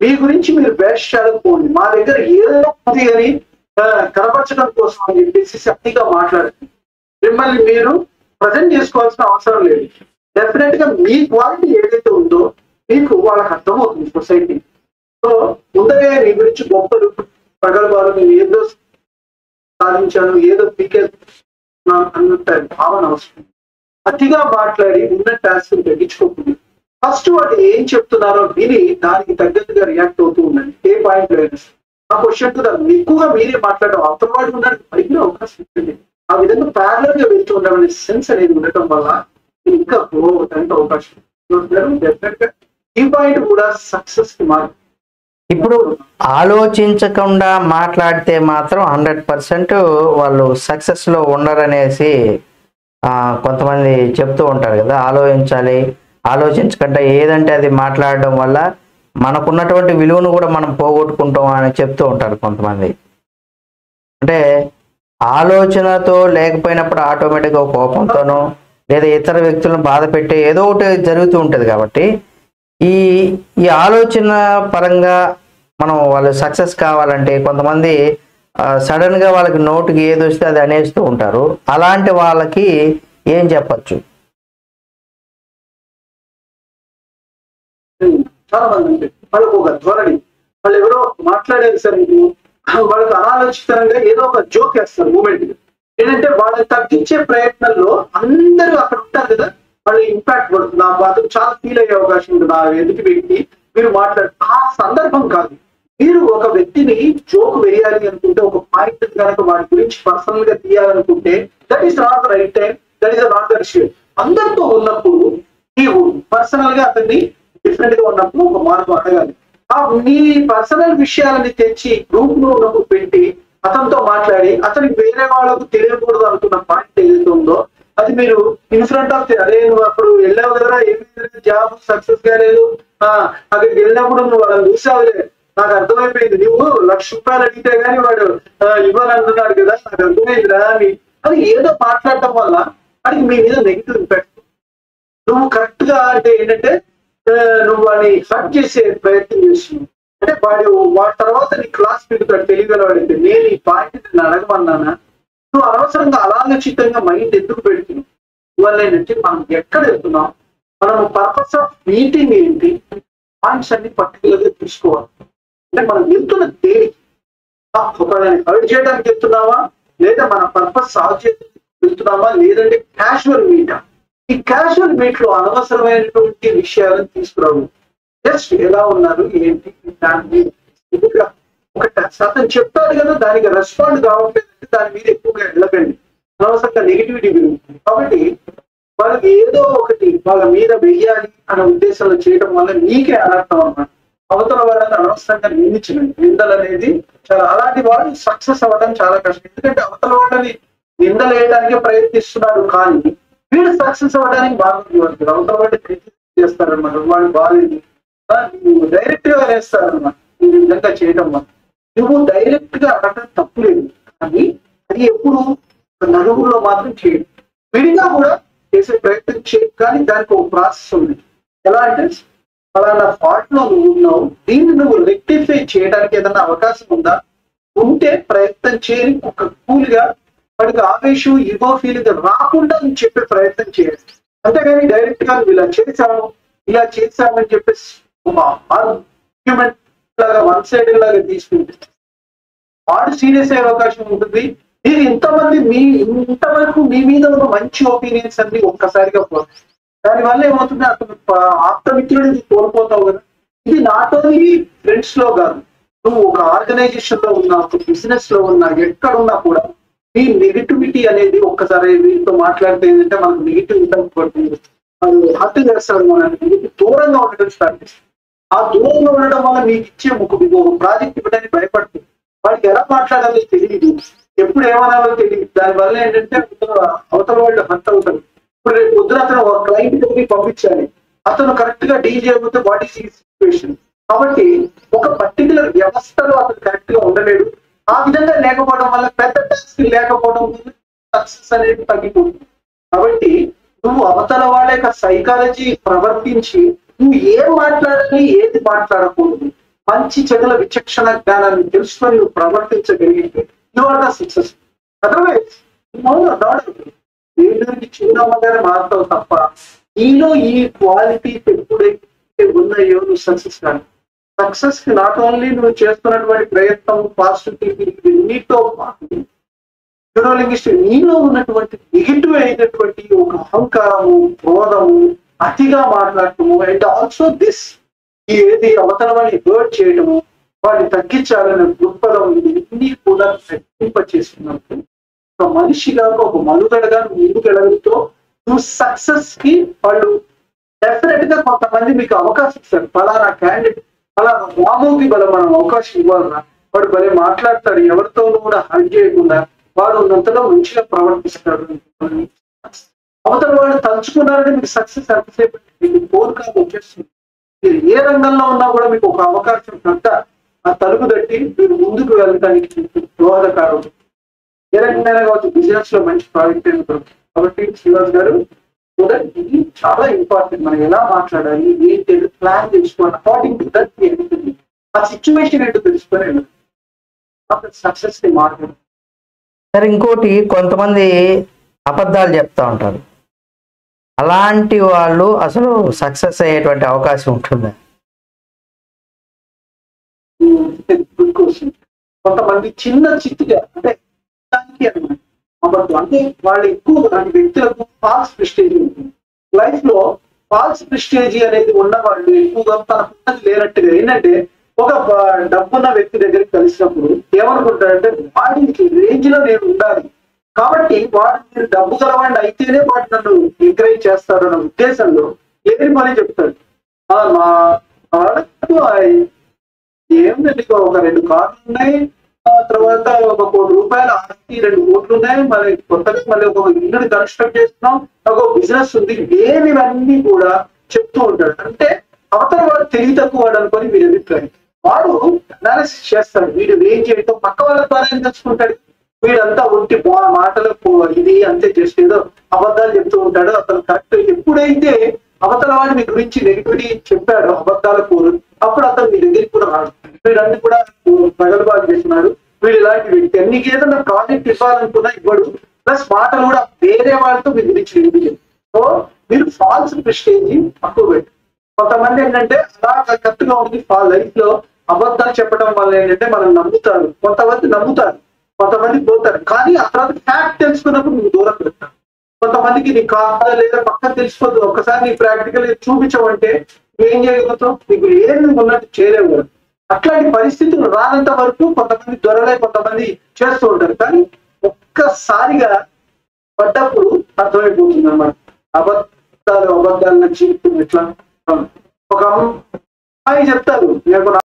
మీ గురించి మీరు బెస్ట్ చదువుకోండి, మా దగ్గర ఏదో ఉంది అని కనపరచడం కోసం అని చెప్పేసి శక్తిగా మాట్లాడండి. మిమ్మల్ని మీరు ప్రజెంట్ చేసుకోవాల్సిన అవసరం లేదు. డెఫినెట్ గా మీ క్వాలిటీ ఏదైతే ఉందో మీకు వాళ్ళకి అర్థమవుతుంది సొసైటీ. సో ముందరే మీ గురించి గొప్పలు ప్రగల్భాలు నేను ఏదో సాధించాను ఏదో పీకే అన్నట్టు భావన అవసరం. అతిగా మాట్లాడి ఉన్న టాస్క్ తగ్గించుకోకుండా ఫస్ట్ వాటి ఏం చెప్తున్నారో విని దానికి తగ్గట్టుగా రియాక్ట్ అవుతూ ఉండండి. ఏ పాయింట్ లేదు ఆ క్వశ్చన్ ఎక్కువగా మీరే మాట్లాడడం అవతల వాడు ఉండడానికి పరిగిన అవకాశం ఉంటుంది. ఆ విధంగా ప్యారలల్ గా వెళ్తూ ఉండాలనే సెన్స్ అనేది ఉండటం వల్ల ఇంకా గ్రో అవడానికి అవకాశం డెఫినెట్ గా ఈ పాయింట్ కూడా సక్సెస్ కి మార్గం. ఇప్పుడు ఆలోచించకుండా మాట్లాడితే మాత్రం 100% వాళ్ళు సక్సెస్ లో ఉండరనేసి కొంతమంది చెప్తూ ఉంటారు కదా. ఆలోచించాలి, ఆలోచించకుండా ఏదంటే అది మాట్లాడడం వల్ల మనకున్నటువంటి విలువను కూడా మనం పోగొట్టుకుంటాం అని చెప్తూ ఉంటారు కొంతమంది. అంటే ఆలోచనతో లేకపోయినప్పుడు ఆటోమేటిక్గా కోపంతోనో లేదా ఇతర వ్యక్తులను బాధ పెట్టే ఏదో ఒకటి జరుగుతూ ఉంటుంది. కాబట్టి ఈ ఆలోచన పరంగా మనం వాళ్ళు సక్సెస్ కావాలంటే కొంతమంది సడన్ గా వాళ్ళకి నోటికి ఏది వస్తే అది అనేస్తూ ఉంటారు. అలాంటి వాళ్ళకి ఏం చెప్పచ్చు? చాలా మంది వాళ్ళకు ఒక ధోరణి, వాళ్ళు ఎవరో మాట్లాడేది సార్ మీకు వాళ్ళకి అనాలోచితంగా ఏదో ఒక జోక్ వేస్తారు మూమెంట్. ఏంటంటే వాళ్ళని తగ్గించే ప్రయత్నంలో అందరూ అక్కడ ఉంటారు కదా, వాళ్ళు ఇంపాక్ట్ పడుతుంది. నా బాధ చాలా ఫీల్ అయ్యే అవకాశం ఉంటుంది. ఆ ఎదుటి వ్యక్తి మీరు ఆ సందర్భం కాదు. మీరు ఒక వ్యక్తిని జోక్ వేయాలి అనుకుంటే, ఒక పాయింట్ కనుక వాడి గురించి పర్సనల్ గా తీయాలనుకుంటే that is not the right time, that is not the విషయం. అందరితో ఉన్నప్పుడు నీవు పర్సనల్ గా అతన్ని డిఫరెంట్ గా ఉన్నప్పుడు ఒక మార్గం అడగాలి. మీ పర్సనల్ విషయాలని తెచ్చి గ్రూప్ లో ఉన్నప్పుడు పెట్టి అతనితో మాట్లాడి అతనికి వేరే వాళ్ళకు తెలియకూడదు అనుకున్న పాయింట్ ఏదైతే ఉందో అది మీరు ఇన్ ఫ్రంట్ ఆఫ్ అదే నువ్వు అప్పుడు వెళ్ళావు కదా, ఏమి జాబ్ సక్సెస్ గా లేదు, అక్కడికి వెళ్ళినప్పుడు నువ్వు వాళ్ళని చూసావులే, నాకు అర్థమైపోయింది, నువ్వు ₹1,00,000 అడిగితే గానీ వాడు ఇవ్వాలంటున్నాడు కదా, నాకు అర్థమైందిరా అని అది ఏదో మాట్లాడటం వల్ల వాడికి మీ మీద నెగిటివ్ ఇంపాక్ట్. నువ్వు కరెక్ట్ గా అంటే ఏంటంటే నువ్వు వాడిని హర్ట్ చేసే ప్రయత్నం చేస్తున్నావు. అంటే వాడి తర్వాత నీ క్లాస్ పెరుగుతాడు తెలియగలవాడైతే నేను ఈ పాయింట్ నేను అడగమన్నానా, నువ్వు అనవసరంగా అనాలోచితంగా మైండ్ ఎందుకు పెడుతున్నావు. ఇవల్ల ఏంటంటే మనం ఎక్కడ వెళ్తున్నాం, మనం పర్పస్ ఆఫ్ మీటింగ్ ఏంటి, పాయింట్స్ అన్ని పర్టికులర్ గా తీసుకోవాలి. అంటే మనం వెళ్తున్న దేనికి, ఒకళ్ళని హర్ట్ చేయడానికి వెళ్తున్నావా లేదా మన పర్పస్ సాల్వ్ చేయడానికి వెళ్తున్నావా, లేదంటే క్యాజువల్ మీటా. ఈ క్యాజువల్ మీట్ లో అనవసరమైనటువంటి విషయాలను తీసుకురావు. జస్ట్ ఎలా ఉన్నారు ఏంటి దాన్ని ఒక అతను చెప్తాడు కదా దానికి రెస్పాండ్ కావట్లేదంటే దాని మీద ఎక్కువగా వెళ్ళకండి, అనవసరంగా నెగిటివిటీ పెరుగుతుంది. కాబట్టి వాళ్ళకి ఏదో ఒకటి వాళ్ళ మీద వెయ్యాలి అనే ఉద్దేశంలో చేయడం వల్ల నీకే అనర్థం అన్నమాట. అవతల వాళ్ళని అనవసరంగా నిందించండి. నిందలు అనేది చాలా అలాంటి వాళ్ళు సక్సెస్ అవ్వడం చాలా కష్టం. ఎందుకంటే అవతల వాళ్ళని నిందలేయడానికే ప్రయత్నిస్తున్నాడు కానీ వీడు సక్సెస్ అవ్వడానికి బాగా పడుతుంది. అవతల వాడి చేస్తారనమాట, వాడు బాగాలేదు నువ్వు డైరెక్ట్ గా వేస్తారనమాట. ఈ విధంగా చేయడం వల్ల నువ్వు డైరెక్ట్ గా అడగడం తప్పులేదు, కానీ అది ఎప్పుడు నలుగురిలో మాత్రం చేయడం. విడిగా కూడా చేసే ప్రయత్నం చేయ, కానీ దానికి ఒక ప్రాసెస్ ఉంది. ఎలా అంటే అలాంటి ఫాల్ట్ లో నువ్వు ఉన్నావు, దీన్ని నువ్వు రెక్టిఫై చేయడానికి ఏదైనా అవకాశం ఉందా, ఉంటే ప్రయత్నం చేయని ఒక కూల్ గా వాడికి ఆవేశం ఇగో ఫీలింగ్ రాకుండా నువ్వు చెప్పే ప్రయత్నం చేయాలి. అంతేగాని డైరెక్ట్ గా నువ్వు ఇలా చేసామని చెప్పేసి ఆర్గ్యుమెంట్ లాగా వన్ సైడ్ లాగా తీసుకుంటే వాడు సీరియస్ అయ్యే అవకాశం ఉంటుంది. మీరు ఇంతవరకు మీ మీద ఉన్న మంచి ఒపీనియన్స్ అన్ని ఒక్కసారిగా పోతాయి. దానివల్ల ఏమవుతుంది, అతను ఆప్తమిత్రుడిని కోల్పోతావు కదా. ఇది నాట్ ఓన్లీ ఫ్రెండ్స్ లో కాదు, నువ్వు ఒక ఆర్గనైజేషన్ లో ఉన్నా, ఒక బిజినెస్ లో ఉన్నా, ఎక్కడున్నా కూడా ఈ నెగిటివిటీ అనేది ఒక్కసారి వీటితో మాట్లాడితే ఏంటంటే మనకు నెగిటివ్ పడుతుంది, అది హత్య చేస్తాడు, మనకి దూరంగా ఉండడం స్టార్ట్ చేస్తాడు. ఆ దూరంగా ఉండడం వల్ల మీకు ఇచ్చే మీకు ఒక ప్రాజెక్ట్ ఇవ్వడానికి భయపడుతుంది. వాడికి ఎలా మాట్లాడాలో తెలియదు, ఎప్పుడు ఏమనాలో తెలియదు. దానివల్ల ఏంటంటే అవతల వాళ్ళు హర్ట్ అవుతారు. ఇప్పుడు రేపు పొద్దున అతను ఒక క్లయింట్ దగ్గరికి పంపించాలి, అతను కరెక్ట్ గా డీల్ చేయకపోతే వాట్ ఈస్ ఈ సిచ్యువేషన్. కాబట్టి ఒక పర్టికులర్ వ్యవస్థలో అతను కరెక్ట్ గా ఉండలేడు. ఆ విధంగా లేకపోవడం వల్ల పెద్ద టాస్క్ లేకపోవడం వల్ల సక్సెస్ అనేది తగ్గిపోతుంది. కాబట్టి నువ్వు అవతల వాళ్ళ యొక్క సైకాలజీ ప్రవర్తించి నువ్వు ఏం మాట్లాడాలి, ఏది మాట్లాడకూడదు, మంచి చెడుల విచక్షణ జ్ఞానాన్ని తెలుసుకొని నువ్వు ప్రవర్తించగలిగితే you are the success. Otherwise దేవుడికి చిన్నమ్మగానే మారుతావు తప్ప నీలో ఈ క్వాలిటీస్ ఎప్పుడైతే ఉన్నాయో నువ్వు సక్సెస్ కాదు. సక్సెస్ కి నాట్ ఓన్లీ నువ్వు చేస్తున్నటువంటి ప్రయత్నం, పాజిటివిటీ నీతో న్యూరోలింగ్విస్ట్ నీలో ఉన్నటువంటి నెగిటివ్ అయినటువంటి ఒక అహంకారము, క్రోధము, అతిగా మాట్లాడటము, అండ్ ఆల్సో దిస్ ఏది అవతల వాడిని హర్ట్ చేయడము, వాడిని తగ్గించాలనే దృక్పథం, ఇవన్నీ కూడా తగ్గింపచేస్తున్నట్టు ఒక మనిషిగా ఒక మనుగడగా నువ్వు ముందుకు వెళ్ళడంతో నువ్వు సక్సెస్ కి వాళ్ళు డెఫినెట్ గా కొంతమంది మీకు అవకాశం ఇస్తారు. ఫలానా క్యాండిడేట్, ఫలానా రాముకి మనం అవకాశం ఇవ్వాలన్నా వాడు భలే మాట్లాడతాడు, ఎవరితోనూ కూడా హర్ట్ చేయకుండా వాడు ఉన్నంతలో మంచిగా ప్రవర్తిస్తాడు. అవతల వాళ్ళు తలుచుకున్నారంటే మీకు సక్సెస్ ఎంతసేపు మీకు ఫోన్ కాల్ వచ్చేస్తుంది. మీరు ఏ రంగంలో ఉన్నా కూడా మీకు ఒక అవకాశం కట్ట ఆ తలుపు తట్టి మీరు ముందుకు వెళ్ళడానికి దోహదకారం. ఏ రకంగా కావచ్చు, బిజినెస్ లో మంచి ప్రాజెక్ట్ దొరుకుతుంది. కాబట్టి శ్రీనివాస్ గారు ఇది చాలా ఇంపార్టెంట్. మనం ఎలా మాట్లాడాలి, ఏంటి ప్లాన్ తెలుసుకోవాలి, అకార్డింగ్ టు దట్ ఆ సిచ్యువేషన్ ఏంటో తెలుసుకొని సక్సెస్ ని మాట్లాడాలి. సరే, ఇంకోటి కొంతమంది అబద్ధాలు చెప్తా ఉంటారు. అలాంటి వాళ్ళు అసలు సక్సెస్ అయ్యేటువంటి అవకాశం ఉంటుందా? కొంతమంది చిన్న చిత్తుగా అంటే దానికి అన్నమాట అబద్ధం అంటే వాళ్ళు ఎక్కువ వ్యక్తులకు ఫాల్స్ ప్రెస్టేజ్ ఉంటుంది. లైఫ్ లో ఫాల్స్ ప్రెస్టేజ్ అనేది ఉన్న వాళ్ళు ఎక్కువగా తనకున్నది లేనట్టుగా ఏంటంటే ఒక డబ్బున్న వ్యక్తి దగ్గరికి కలిసినప్పుడు ఏమనుకుంటాడంటే వాడికి రేంజ్ లో నేను ఉండాలి, కాబట్టి వాడు మీరు డబ్బు గలవాడిని అయితేనే వాడు నన్ను ఎంకరేజ్ చేస్తాడు అన్న ఉద్దేశంలో ఏది పని చెప్తాడు. మా ఏమిటండి ఒక 2 కార్లు ఉన్నాయి, తర్వాత ఒక ₹1 కోటి ఆస్తి, 2 కోట్లు ఉన్నాయి, మళ్ళీ కొత్తగా మళ్ళీ ఒక ఇల్లుని కన్స్ట్రక్ట్ చేస్తున్నాం, ఒక బిజినెస్ ఉంది, ఇవన్నీ కూడా చెప్తూ ఉంటాడు. అంటే అవతల వాడు తెలివి తక్కువ వాడు అనుకొని వీడి అభిప్రాయం. వాడు అనాలిసిస్ చేస్తాడు, వీడు ఏం చేయటం పక్క వాళ్ళ ద్వారా ఏం తెలుసుకుంటాడు. వీడంతా ఒంటి మాటలకు ఇది అంతే జస్ట్ ఏదో అబద్ధాలు చెప్తూ ఉంటాడు. అతను కరెక్ట్ ఎప్పుడైతే అవతల వాడు మీ గురించి నెగిటివిటీ చెప్పాడు అబద్ధాల కూర, అప్పుడు అతను మీ దగ్గరికి కూడా రాడు. వీడన్ని కూడా ప్రగల్భాలు చేస్తున్నాడు, వీడు ఇలాంటి వ్యక్తి. నీకు ఏదైనా ప్రాజెక్ట్ ఇవ్వాలనుకున్నా ఇవ్వడు, ప్లస్ మాటలు కూడా వేరే వాళ్ళతో మీ గురించి వినిపించదు. సో మీరు ఫాల్స్ ప్రెస్టేజ్ తక్కువ పెట్టు. కొంతమంది ఏంటంటే అలా కరెక్ట్గా ఉంది లైఫ్ లో అబద్ధాలు చెప్పడం వల్ల ఏంటంటే మనం నమ్ముతారు, కొంతమంది నమ్ముతారు, కొంతమంది పోతారు. కానీ ఆ తర్వాత ఫ్యాక్ట్ తెలుసుకున్నప్పుడు మీకు దూరం పెడతారు. కొంతమందికి నీ కాదా లేదా పక్కన తెలిసిపోద్దు, ఒక్కసారి నీ ప్రాక్టికల్ చూపించమంటే నువ్వేం చేయగలుగుతావు, నీకు ఏది ఉన్నట్టు చేయలేవు కదా. అట్లాంటి పరిస్థితులు రానంత వరకు కొంతమంది దొరలే కొంతమంది చేస్తూ ఉంటారు. కానీ ఒక్కసారిగా పడ్డప్పుడు అర్థమైపోతుంది అన్నమాట అబద్ధాలు నచ్చి ఇట్లా. ఒక అమ్మాయి చెప్తారు,